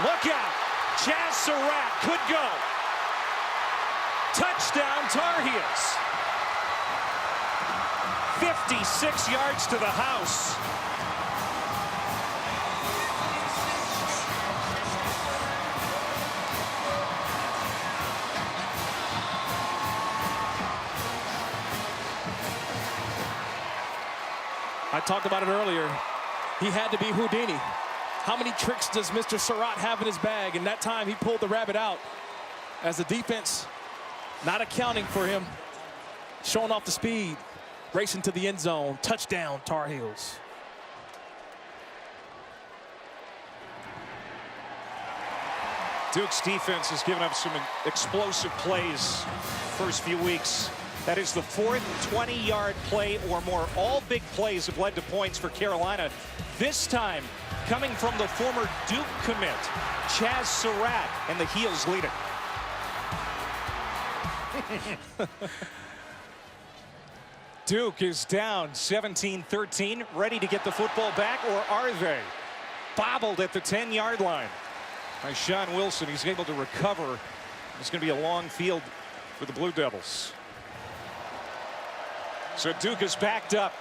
Look out. Chaz Surratt could go. Touchdown, Tar Heels. 56 yards to the house. I talked about it earlier. He had to be Houdini. How many tricks does Mr. Surratt have in his bag? And that time he pulled the rabbit out as the defense not accounting for him, showing off the speed, racing to the end zone. Touchdown, Tar Heels. Duke's defense has given up some explosive plays first few weeks. That is the 4th 20-yard play or more. All big plays have led to points for Carolina. This time coming from the former Duke commit, Chaz Surratt, and the Heels lead it. Duke is down 17-13, ready to get the football back, or are they? Bobbled at the 10-yard line by Sean Wilson. He's able to recover. It's going to be a long field for the Blue Devils. So Duke is backed up.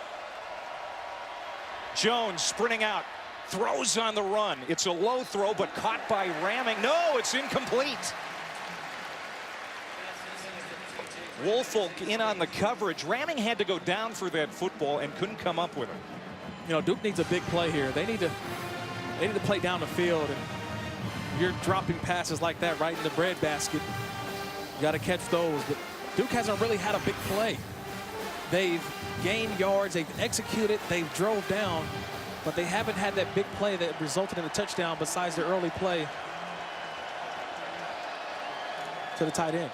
Jones sprinting out, throws on the run. It's a low throw, but caught by Ramming. No, it's incomplete. Woolfolk in on the coverage. Ramming had to go down for that football and couldn't come up with it. You know, Duke needs a big play here. They need to play down the field, and you're dropping passes like that right in the breadbasket. You got to catch those, but Duke hasn't really had a big play. They've gained yards, they've executed, they've drove down, but they haven't had that big play that resulted in a touchdown besides the early play to the tight end.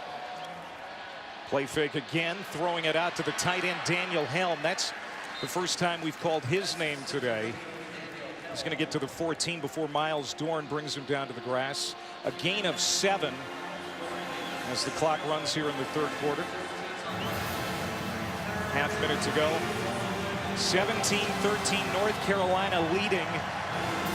Play fake again, throwing it out to the tight end, Daniel Helm. That's the first time we've called his name today. He's going to get to the 14 before Miles Dorn brings him down to the grass. A gain of 7 as the clock runs here in the 3rd quarter. Half minute to go. 17-13, North Carolina leading.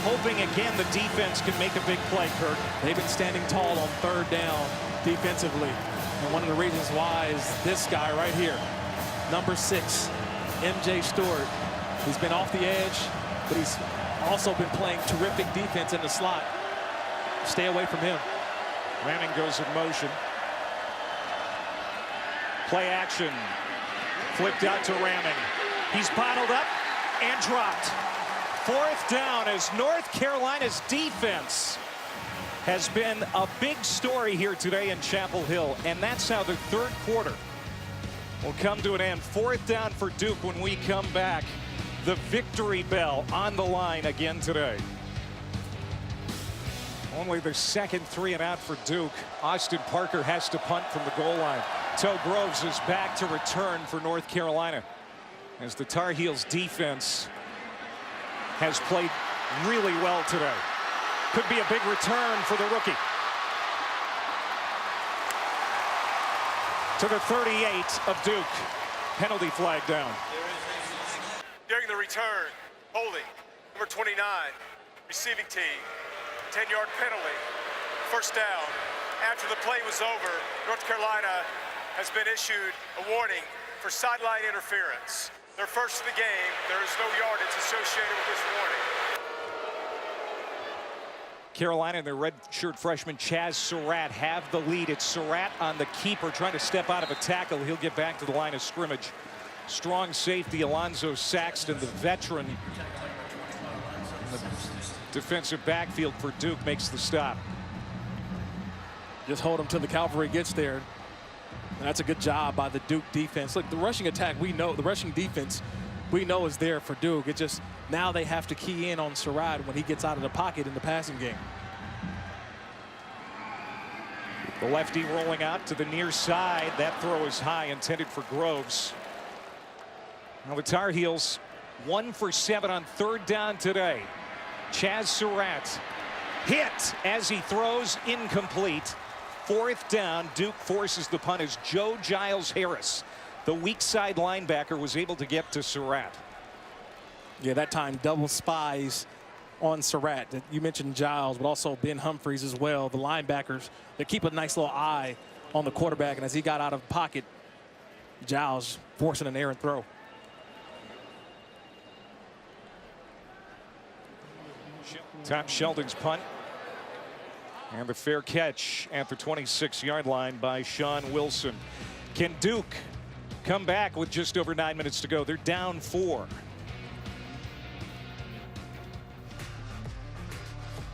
Hoping again the defense can make a big play, Kirk. They've been standing tall on 3rd down defensively. And one of the reasons why is this guy right here, number 6, MJ Stewart. He's been off the edge, but he's also been playing terrific defense in the slot. Stay away from him. Ramming goes in motion. Play action. Flipped out to Ramming. He's bottled up and dropped. 4th down as North Carolina's defense has been a big story here today in Chapel Hill, and that's how the 3rd quarter will come to an end. 4th down for Duke when we come back. The victory bell on the line again today. Only the 2nd 3 and out for Duke. Austin Parker has to punt from the goal line. Toe Groves is back to return for North Carolina as the Tar Heels defense has played really well today. Could be a big return for the rookie. to the 38 of Duke. Penalty flag down. During the return, holding, number 29, receiving team, 10-yard penalty, first down. After the play was over, North Carolina has been issued a warning for sideline interference. Their first of the game, there is no yardage associated with this warning. Carolina and their redshirt freshman Chaz Surratt have the lead. It's Surratt on the keeper trying to step out of a tackle. He'll get back to the line of scrimmage. Strong safety Alonzo Saxton, the veteran in the defensive backfield for Duke, makes the stop. Just hold him till the cavalry gets there. That's a good job by the Duke defense. Look, the rushing attack, we know, the rushing defense, we know is there for Duke. It just, now they have to key in on Surratt when he gets out of the pocket in the passing game. The lefty rolling out to the near side. That throw is high, intended for Groves. Now the Tar Heels 1 for 7 on third down today. Chaz Surratt hit as he throws, incomplete. Fourth down, Duke forces the punt as Joe Giles Harris, the weak side linebacker, was able to get to Surratt. Yeah, that time double spies on Surratt. You mentioned Giles, but also Ben Humphreys as well. The linebackers, they keep a nice little eye on the quarterback, and as he got out of the pocket, Giles forcing an errant throw. Tom Sheldon's punt. And the fair catch at the 26-yard line by Sean Wilson. Can Duke come back with just over 9 minutes to go? They're down 4.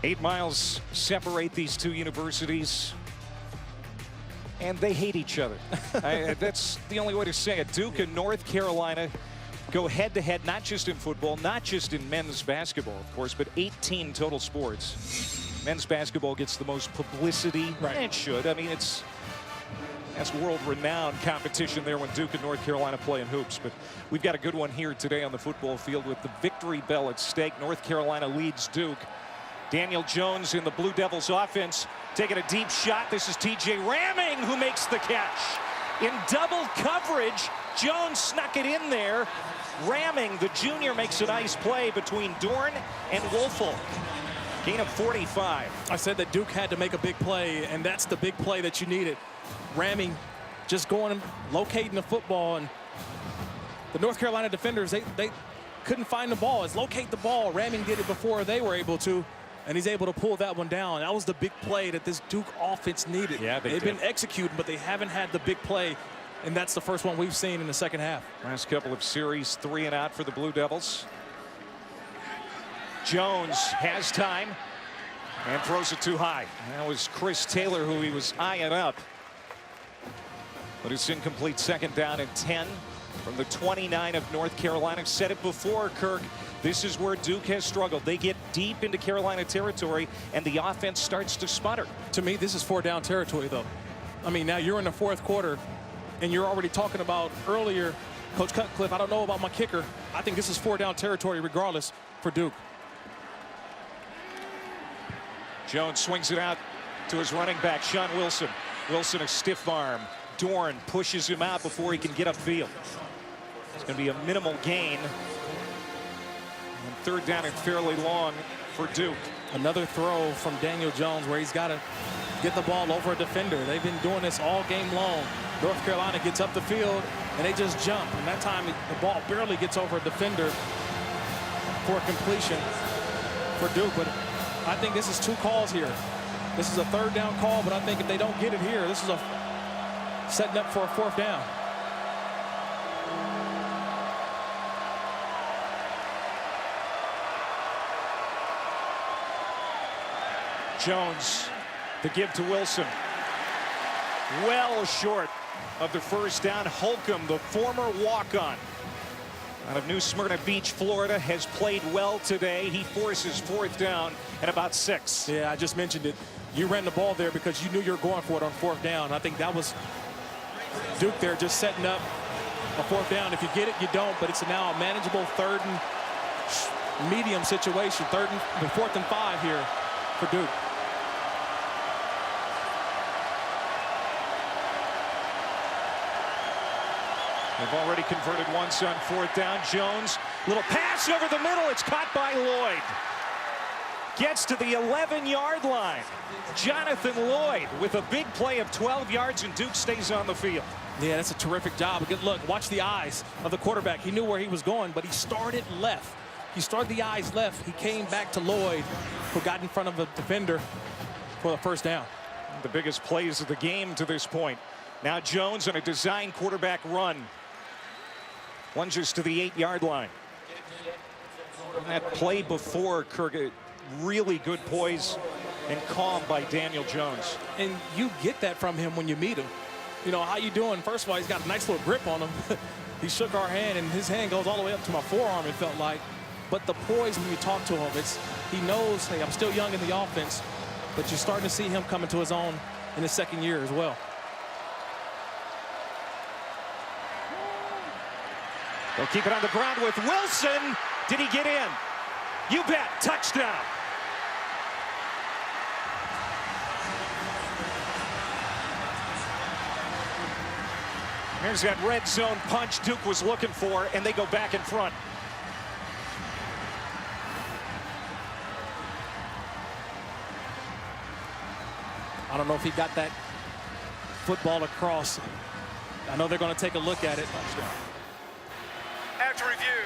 8 miles separate these two universities, and they hate each other. That's the only way to say it. Duke and North Carolina go head-to-head, not just in football, not just in men's basketball, of course, but 18 total sports. Men's basketball gets the most publicity. Right. It should. I mean, that's world-renowned competition there when Duke and North Carolina play in hoops. But we've got a good one here today on the football field with the victory bell at stake. North Carolina leads Duke. Daniel Jones in the Blue Devils offense taking a deep shot. This is TJ Ramming who makes the catch. In double coverage, Jones snuck it in there. Ramming, the junior, makes a nice play between Dorn and Woelfel. Gain of 45. I said that Duke had to make a big play, and that's the big play that you needed. Ramming, just going, locating the football, and the North Carolina defenders, they couldn't find the ball. It's locate the ball. Ramming did it before they were able to, and he's able to pull that one down. That was the big play that this Duke offense needed. Yeah, they've been executing, but they haven't had the big play, and that's the first one we've seen in the second half. Last couple of series, 3 and out for the Blue Devils. Jones has time and throws it too high. That was Chris Taylor who he was eyeing up. But it's incomplete. Second down and 10 from the 29 of North Carolina. Said it before, Kirk. This is where Duke has struggled. They get deep into Carolina territory and the offense starts to sputter. To me, this is 4-down territory, though. I mean, now you're in the fourth quarter and you're already talking about earlier, Coach Cutcliffe, I don't know about my kicker. I think this is 4-down territory regardless for Duke. Jones swings it out to his running back, Sean Wilson. Wilson, a stiff arm. Dorn pushes him out before he can get upfield. It's going to be a minimal gain. And third down and fairly long for Duke. Another throw from Daniel Jones where he's got to get the ball over a defender. They've been doing this all game long. North Carolina gets up the field and they just jump. And that time the ball barely gets over a defender for completion for Duke. But I think this is 2 calls here. This is a 3rd down call, but I think if they don't get it here, this is a setting up for a 4th down. Jones, the give to Wilson. Well short of the first down. Holcomb, the former walk-on out of New Smyrna Beach, Florida, has played well today. He forces 4th down and about 6. Yeah, I just mentioned it. You ran the ball there because you knew you were going for it on 4th down. I think that was Duke there just setting up a 4th down. If you get it, you don't, but it's now a manageable 3rd and medium situation. 4th and 5 here for Duke. They've already converted once on 4th down. Jones, little pass over the middle. It's caught by Lloyd. Gets to the 11-yard line. Jonathan Lloyd with a big play of 12 yards, and Duke stays on the field. Yeah, that's a terrific job. A good look. Watch the eyes of the quarterback. He knew where he was going, but he started left. He started the eyes left. He came back to Lloyd, who got in front of a defender for the 1st down. The biggest plays of the game to this point. Now Jones on a design quarterback run. Lunges to the 8-yard line. That play before, Kirk, really good poise and calm by Daniel Jones. And you get that from him when you meet him. You know, how you doing? First of all, he's got a nice little grip on him. He shook our hand, and his hand goes all the way up to my forearm, it felt like. But the poise when you talk to him, he knows, hey, I'm still young in the offense, but you're starting to see him come into his own in his 2nd year as well. They'll keep it on the ground with Wilson. Did he get in? You bet. Touchdown. There's that red zone punch Duke was looking for, and they go back in front. I don't know if he got that football across. I know they're going to take a look at it. After review,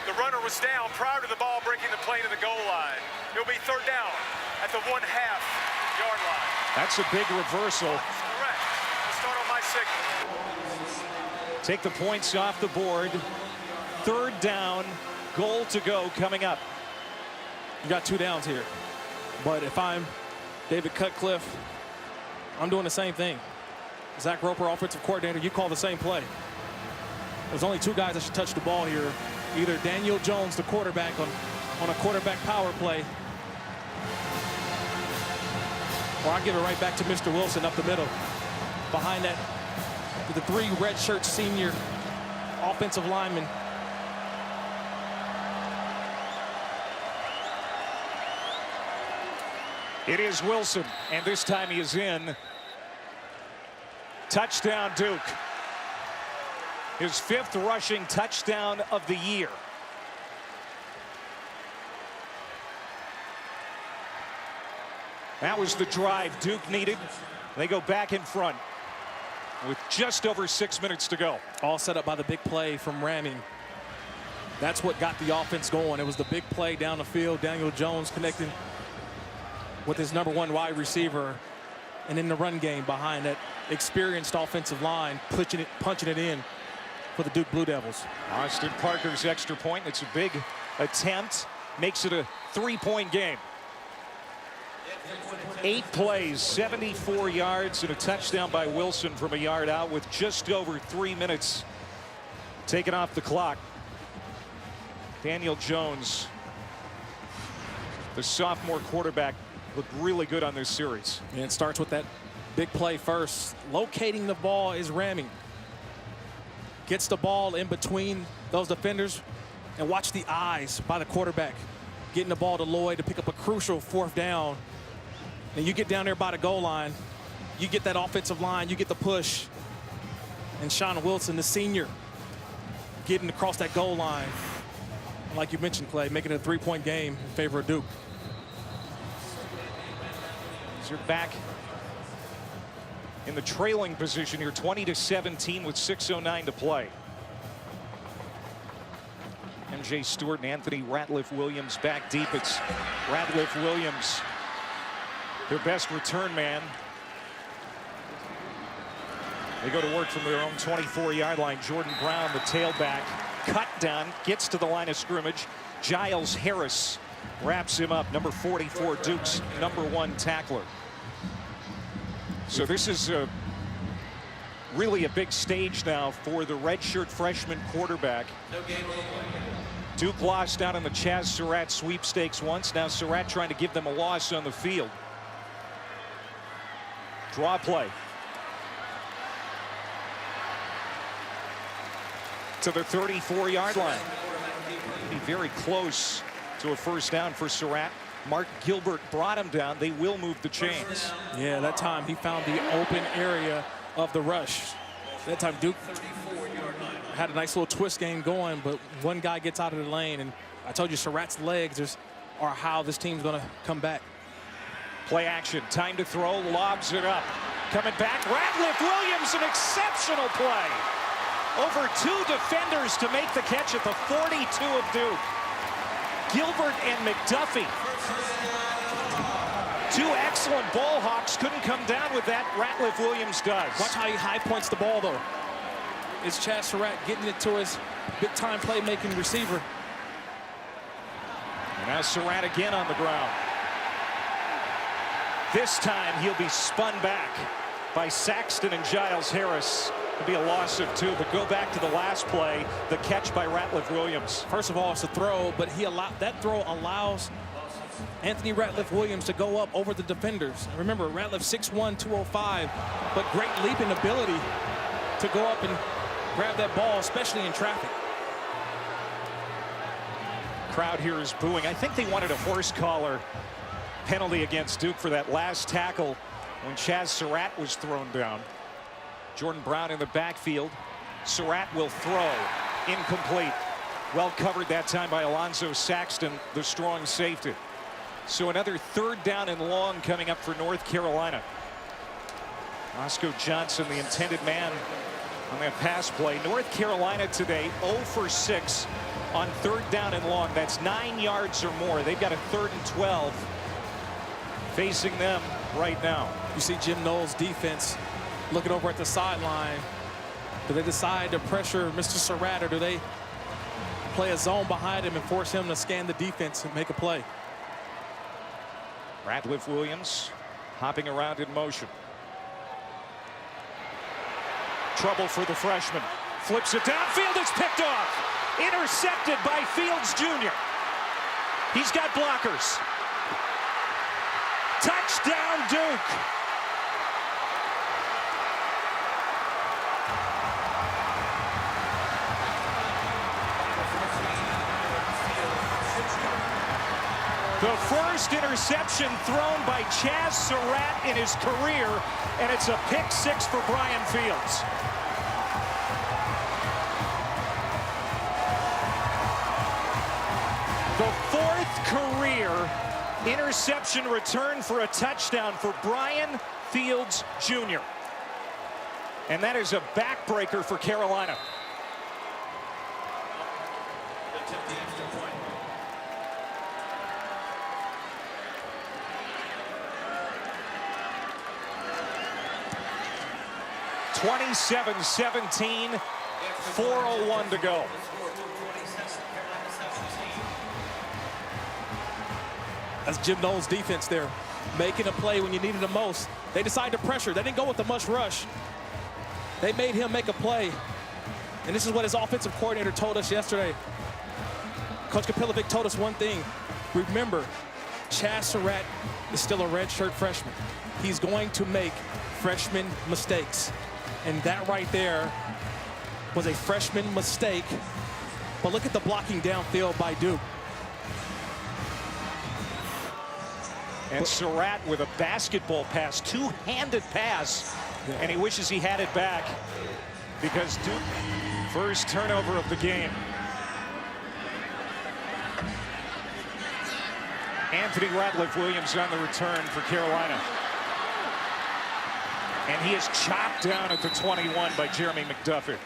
the runner was down prior to the ball breaking the plane to the goal line. It'll be 3rd down at the 1/2 yard line. That's a big reversal. Correct. We'll start on my signal. Take the points off the board. 3rd down, goal to go coming up. You got 2 downs here. But if I'm David Cutcliffe, I'm doing the same thing. Zach Roper, offensive coordinator, you call the same play. There's only 2 guys that should touch the ball here. Either Daniel Jones, the quarterback, on a quarterback power play, or I give it right back to Mr. Wilson up the middle. Behind that, the 3 redshirt senior offensive linemen. It is Wilson, and this time he is in. Touchdown, Duke. His 5th rushing touchdown of the year. That was the drive Duke needed. They go back in front with just over 6 minutes to go. All set up by the big play from Ramming. That's what got the offense going. It was the big play down the field. Daniel Jones connecting with his #1 wide receiver, and in the run game behind that experienced offensive line, punching it in for the Duke Blue Devils. Austin Parker's extra point. It's a big attempt. Makes it a 3-point game. 8 plays, 74 yards, and a touchdown by Wilson from a yard out with just over 3 minutes taken off the clock. Daniel Jones, the sophomore quarterback, looked really good on this series. And it starts with that big play first. Locating the ball is Ramming. Gets the ball in between those defenders, and watch the eyes by the quarterback. Getting the ball to Lloyd to pick up a crucial 4th down. And you get down there by the goal line, you get that offensive line, you get the push. And Sean Wilson, the senior, getting across that goal line. And like you mentioned, Clay, making it a 3-point game in favor of Duke. You're back in the trailing position here, 20-17 with 6:09 to play. MJ Stewart and Anthony Ratliff-Williams back deep. It's Ratliff-Williams, their best return man. They go to work from their own 24-yard line. Jordan Brown, the tailback, cut down, gets to the line of scrimmage. Giles Harris wraps him up, number 44, Duke's #1 tackler. So this is really a big stage now for the redshirt freshman quarterback. Duke lost out on the Chaz Surratt sweepstakes once. Now Surratt trying to give them a loss on the field. Draw play. To the 34-yard line. Be very close to a 1st down for Surratt. Mark Gilbert brought him down. They will move the chains. Yeah, that time he found the open area of the rush. That time Duke had a nice little twist game going, but one guy gets out of the lane, and I told you Surratt's legs are how this team's going to come back. Play action, time to throw, lobs it up. Coming back, Ratliff Williams, an exceptional play. Over 2 defenders to make the catch at the 42 of Duke. Gilbert and McDuffie. 2 excellent ball hawks, couldn't come down with that. Ratliff Williams does. Watch how he high points the ball, though. It's Chaz Surratt getting it to his big-time playmaking receiver. And now Surratt again on the ground. This time he'll be spun back by Saxton and Giles Harris. It'll be a loss of 2, but go back to the last play, the catch by Ratliff Williams. First of all, it's a throw, but that throw allows Anthony Ratliff Williams to go up over the defenders. Remember, Ratliff 6'1", 205, but great leaping ability to go up and grab that ball, especially in traffic. Crowd here is booing. I think they wanted a horse collar penalty against Duke for that last tackle when Chaz Surratt was thrown down. Jordan Brown in the backfield. Surratt will throw. Incomplete. Well covered that time by Alonzo Saxton, the strong safety. So another 3rd down and long coming up for North Carolina. Roscoe Johnson, the intended man on that pass play. North Carolina today 0 for 6 on 3rd down and long. That's 9 yards or more. They've got a 3rd and 12 facing them right now. You see Jim Knowles' defense looking over at the sideline. Do they decide to pressure Mr. Surratt, or do they play a zone behind him and force him to scan the defense and make a play? Ratliff Williams hopping around in motion. Trouble for the freshman. Flips it downfield. It's picked off. Intercepted by Fields Jr. He's got blockers. Touchdown, Duke. The first interception thrown by Chaz Surratt in his career, and it's a pick 6 for Brian Fields. The 4th career interception return for a touchdown for Brian Fields Jr. And that is a backbreaker for Carolina. (27-17), 4:01 to go. That's Jim Knowles' defense there, making a play when you needed the most. They decided to pressure. They didn't go with the much rush. They made him make a play. And this is what his offensive coordinator told us yesterday. Coach Kapilovic told us one thing. Remember, Chaz Surratt is still a redshirt freshman. He's going to make freshman mistakes. And that right there was a freshman mistake. But look at the blocking downfield by Duke. And Surratt with a basketball pass, 2-handed pass, and he wishes he had it back because Duke, first turnover of the game. Anthony Ratliff Williams on the return for Carolina. And he is chopped down at the 21 by Jeremy McDuffie.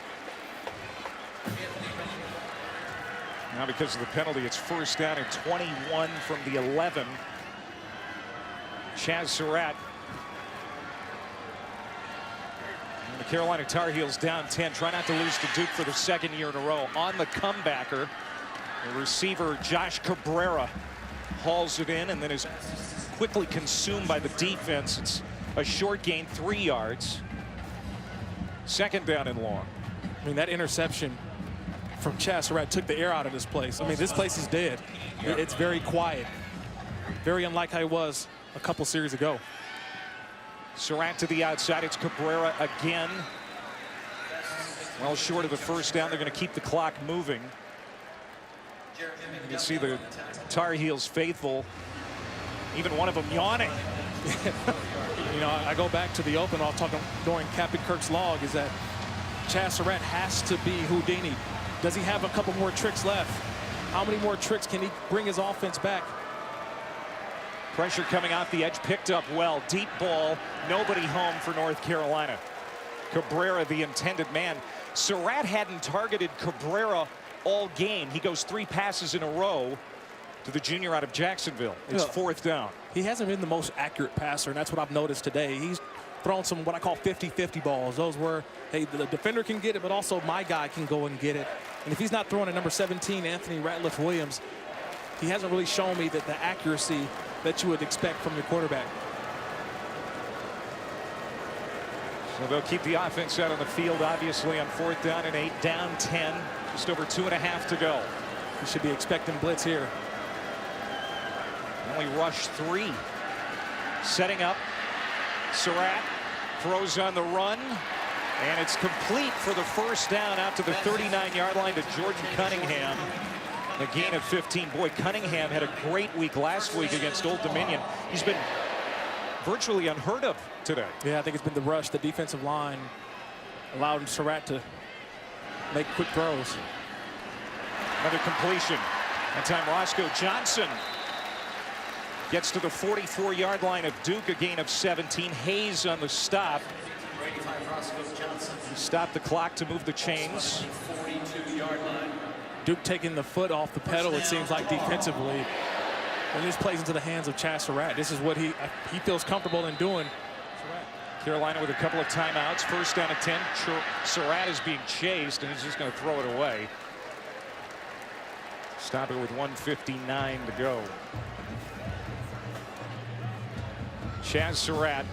Now because of the penalty, it's 1st down and 21 from the 11. Chaz Surratt. And the Carolina Tar Heels down 10. Try not to lose to Duke for the 2nd year in a row. On the comebacker, the receiver Josh Cabrera hauls it in and then is quickly consumed by the defense. It's a short gain, 3 yards. 2nd down and long. I mean, that interception from Chaz Surratt took the air out of this place. I mean, this place is dead. It's very quiet. Very unlike how it was a couple series ago. Surratt to the outside. It's Cabrera again. Well short of the 1st down. They're going to keep the clock moving. You can see the Tar Heels faithful, even one of them yawning. You know, I go back to the open. I'll talk during Captain Kirk's log is that Chaz Surratt has to be Houdini. Does he have a couple more tricks left? How many more tricks can he bring his offense back? Pressure coming off the edge, picked up well. Deep ball, nobody home for North Carolina. Cabrera, the intended man. Surratt hadn't targeted Cabrera all game. He goes 3 passes in a row to the junior out of Jacksonville. It's 4th down. He hasn't been the most accurate passer, and that's what I've noticed today. He's thrown some what I call 50-50 balls. Those were, hey, the defender can get it, but also my guy can go and get it. And if he's not throwing at number 17, Anthony Ratliff-Williams, he hasn't really shown me that the accuracy that you would expect from your quarterback. So they'll keep the offense out on the field, obviously, on 4th down and 8, down 10, just over 2.5 to go. You should be expecting blitz here. Only rush 3. Setting up. Surratt throws on the run, and it's complete for the 1st down out to the 39-yard line to Jordan Cunningham. A gain of 15. Boy, Cunningham had a great week last week against Old Dominion. He's been virtually unheard of today. Yeah, I think it's been the rush. The defensive line allowed Surratt to make quick throws. Another completion. That time Roscoe Johnson gets to the 44-yard line of Duke, a gain of 17. Hayes on the stop. Stop the clock to move the chains. Duke taking the foot off the pedal, it seems like, defensively. And this plays into the hands of Chaz Surratt. This is what he feels comfortable in doing. Carolina with a couple of timeouts. 1st down and 10. Surratt is being chased, and he's just going to throw it away. Stop it with 1:59 to go. Chaz Surratt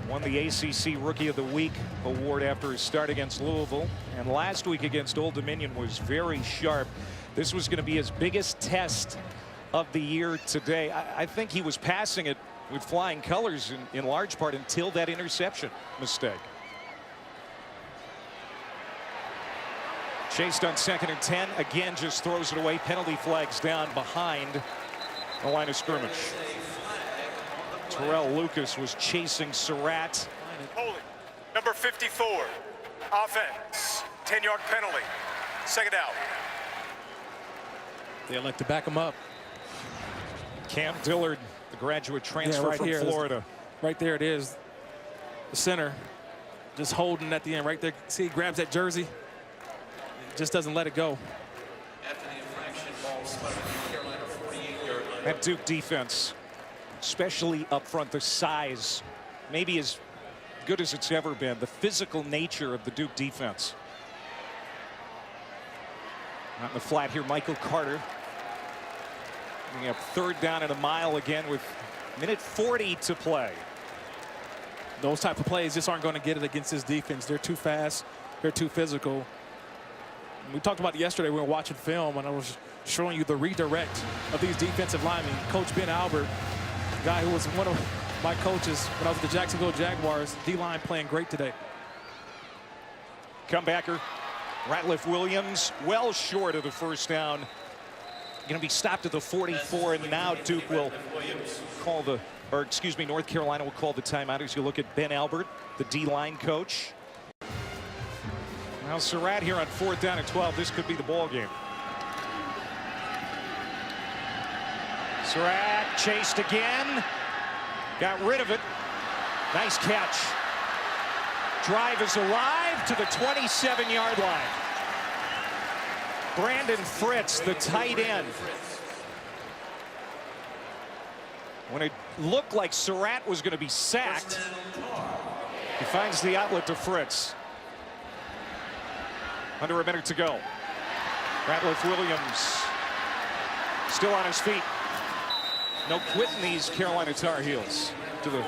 won the ACC Rookie of the Week award after his start against Louisville, and last week against Old Dominion was very sharp. This was going to be his biggest test of the year today. I think he was passing it with flying colors in large part until that interception mistake. Chased on 2nd and 10, again just throws it away. Penalty flags down behind the line of scrimmage. Terrell Lucas was chasing Surratt. Holding. Number 54. Offense. 10-yard penalty. 2nd out. They elect to back him up. Cam Dillard, the graduate transfer right from here, Florida. Right there it is. The center just holding at the end right there. See, he grabs that jersey. Just doesn't let it go. That Duke defense, especially up front, the size, maybe as good as it's ever been. The physical nature of the Duke defense. Not in the flat here, Michael Carter. We have 3rd down and a mile again with minute 40 to play. Those type of plays just aren't going to get it against this defense. They're too fast. They're too physical. We talked about it yesterday. We were watching film, and I was showing you the redirect of these defensive linemen. Coach Ben Albert, guy who was one of my coaches when I was at the Jacksonville Jaguars, D-line playing great today. Comebacker, Ratliff-Williams, well short of the 1st down. Going to be stopped at the 44, and now Duke will call the, or excuse me, North Carolina will call the timeout as you look at Ben Albert, the D-line coach. Now Surratt here on 4th down and 12. This could be the ball game. Surratt chased again. Got rid of it. Nice catch. Drive is alive to the 27-yard line. Brandon Fritz, the tight end. When it looked like Surratt was going to be sacked, he finds the outlet to Fritz. Under a minute to go. Ratliff-Williams still on his feet. No quitting these Carolina Tar Heels to the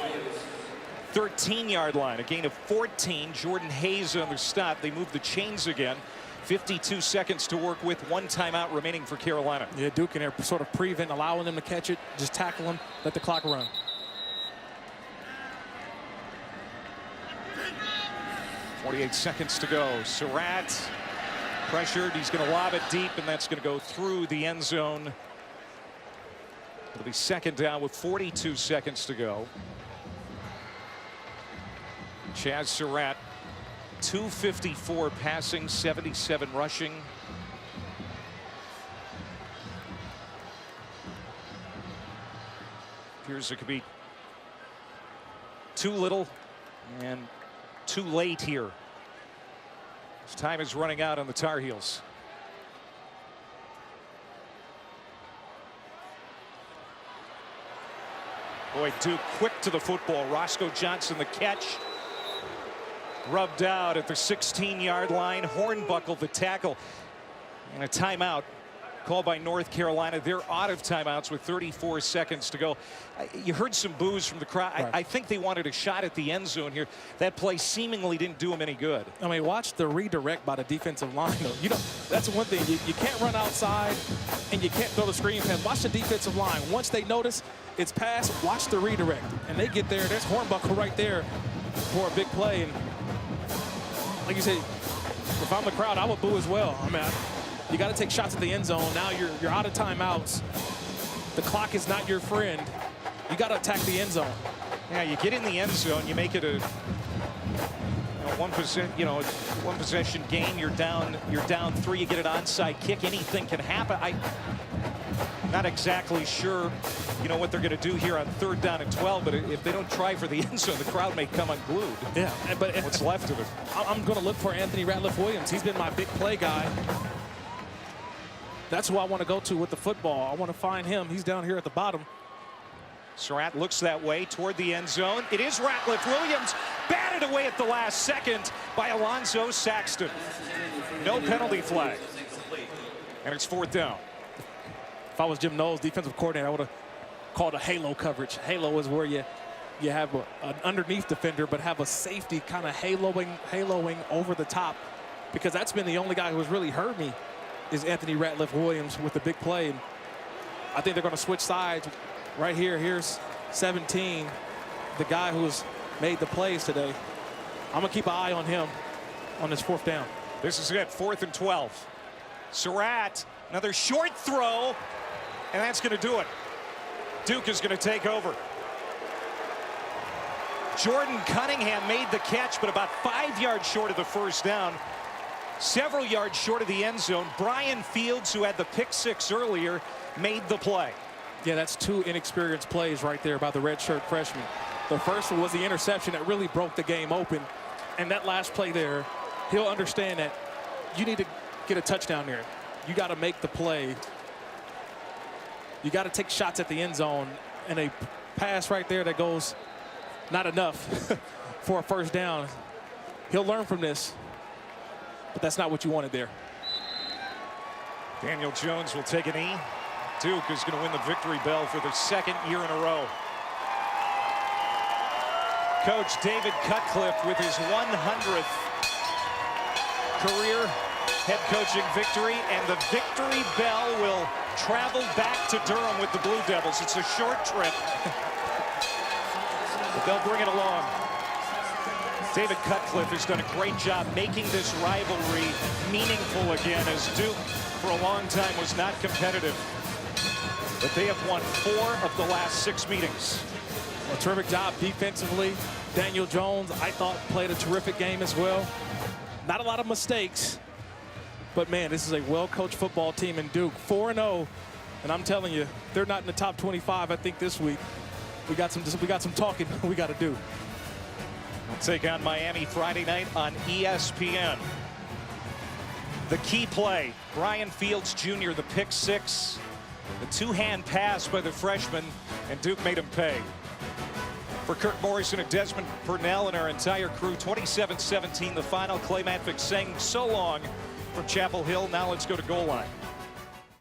13-yard line. A gain of 14. Jordan Hayes on the stop. They move the chains again. 52 seconds to work with. 1 timeout remaining for Carolina. Yeah, Duke in there sort of prevent, allowing them to catch it. Just tackle them. Let the clock run. .48 seconds to go. Surratt pressured. He's going to lob it deep, and that's going to go through the end zone. It'll be 2nd down with 42 seconds to go. Chaz Surratt 254 passing, 77 rushing. Appears it could be too little and too late here. His time is running out on the Tar Heels. Boy, Duke quick to the football. Roscoe Johnson the catch. Rubbed out at the 16-yard line. Hornbuckle the tackle. And a timeout called by North Carolina. They're out of timeouts with 34 seconds to go. You heard some boos from the crowd. Right. I think they wanted a shot at the end zone here. That play seemingly didn't do them any good. I mean, watch the redirect by the defensive line. You know, that's one thing. You can't run outside and you can't throw the screen pass. Watch the defensive line. Once they notice it's passed, watch the redirect. And they get there. There's Hornbuckle right there for a big play. And like you said, if I'm the crowd, I would boo as well. I mean, you got to take shots at the end zone. Now you're out of timeouts. The clock is not your friend. You got to attack the end zone. Yeah, you get in the end zone. You make it a one possession game. You're down 3. You get an onside kick. Anything can happen. I'm not exactly sure, what they're going to do here on 3rd down and 12. But if they don't try for the end zone, the crowd may come unglued. Yeah, but what's left of it? I'm going to look for Anthony Ratliff-Williams. He's been my big play guy. That's who I want to go to with the football. I want to find him. He's down here at the bottom. Surratt looks that way toward the end zone. It is Ratliff-Williams, batted away at the last second by Alonzo Saxton. No penalty flag. And it's 4th down. If I was Jim Knowles, defensive coordinator, I would have called a halo coverage. Halo is where you have an underneath defender, but have a safety kind of haloing over the top, because that's been the only guy who has really hurt me is Anthony Ratliff-Williams with the big play. And I think they're going to switch sides right here. Here's 17, the guy who's made the plays today. I'm going to keep an eye on him on this 4th down. This is it, 4th and 12. Surratt, another short throw, and that's going to do it. Duke is going to take over. Jordan Cunningham made the catch, but about 5 yards short of the 1st down. Several yards short of the end zone. Brian Fields, who had the pick 6 earlier, made the play. Yeah, that's 2 inexperienced plays right there by the redshirt freshman. The first one was the interception that really broke the game open. And that last play there, he'll understand that you need to get a touchdown there. You got to make the play. You got to take shots at the end zone. And a pass right there that goes not enough for a 1st down. He'll learn from this. But that's not what you wanted there. Daniel Jones will take a knee. Duke is going to win the victory bell for the 2nd year in a row. Coach David Cutcliffe with his 100th career head coaching victory, and the victory bell will travel back to Durham with the Blue Devils. It's a short trip, but they'll bring it along. David Cutcliffe has done a great job making this rivalry meaningful again, as Duke for a long time was not competitive. But they have won 4 of the last 6 meetings. A terrific job defensively. Daniel Jones, I thought, played a terrific game as well. Not a lot of mistakes, but man, this is a well-coached football team in Duke. 4-0, and I'm telling you, they're not in the top 25, I think, this week. We got some talking we got to do. We'll take on Miami Friday night on ESPN. The key play, Brian Fields Jr., the pick 6, the 2-hand pass by the freshman, and Duke made him pay. For Kirk Morrison and Desmond Purnell and our entire crew, 27-17 the final. Clay Matvick saying so long from Chapel Hill. Now let's go to goal line.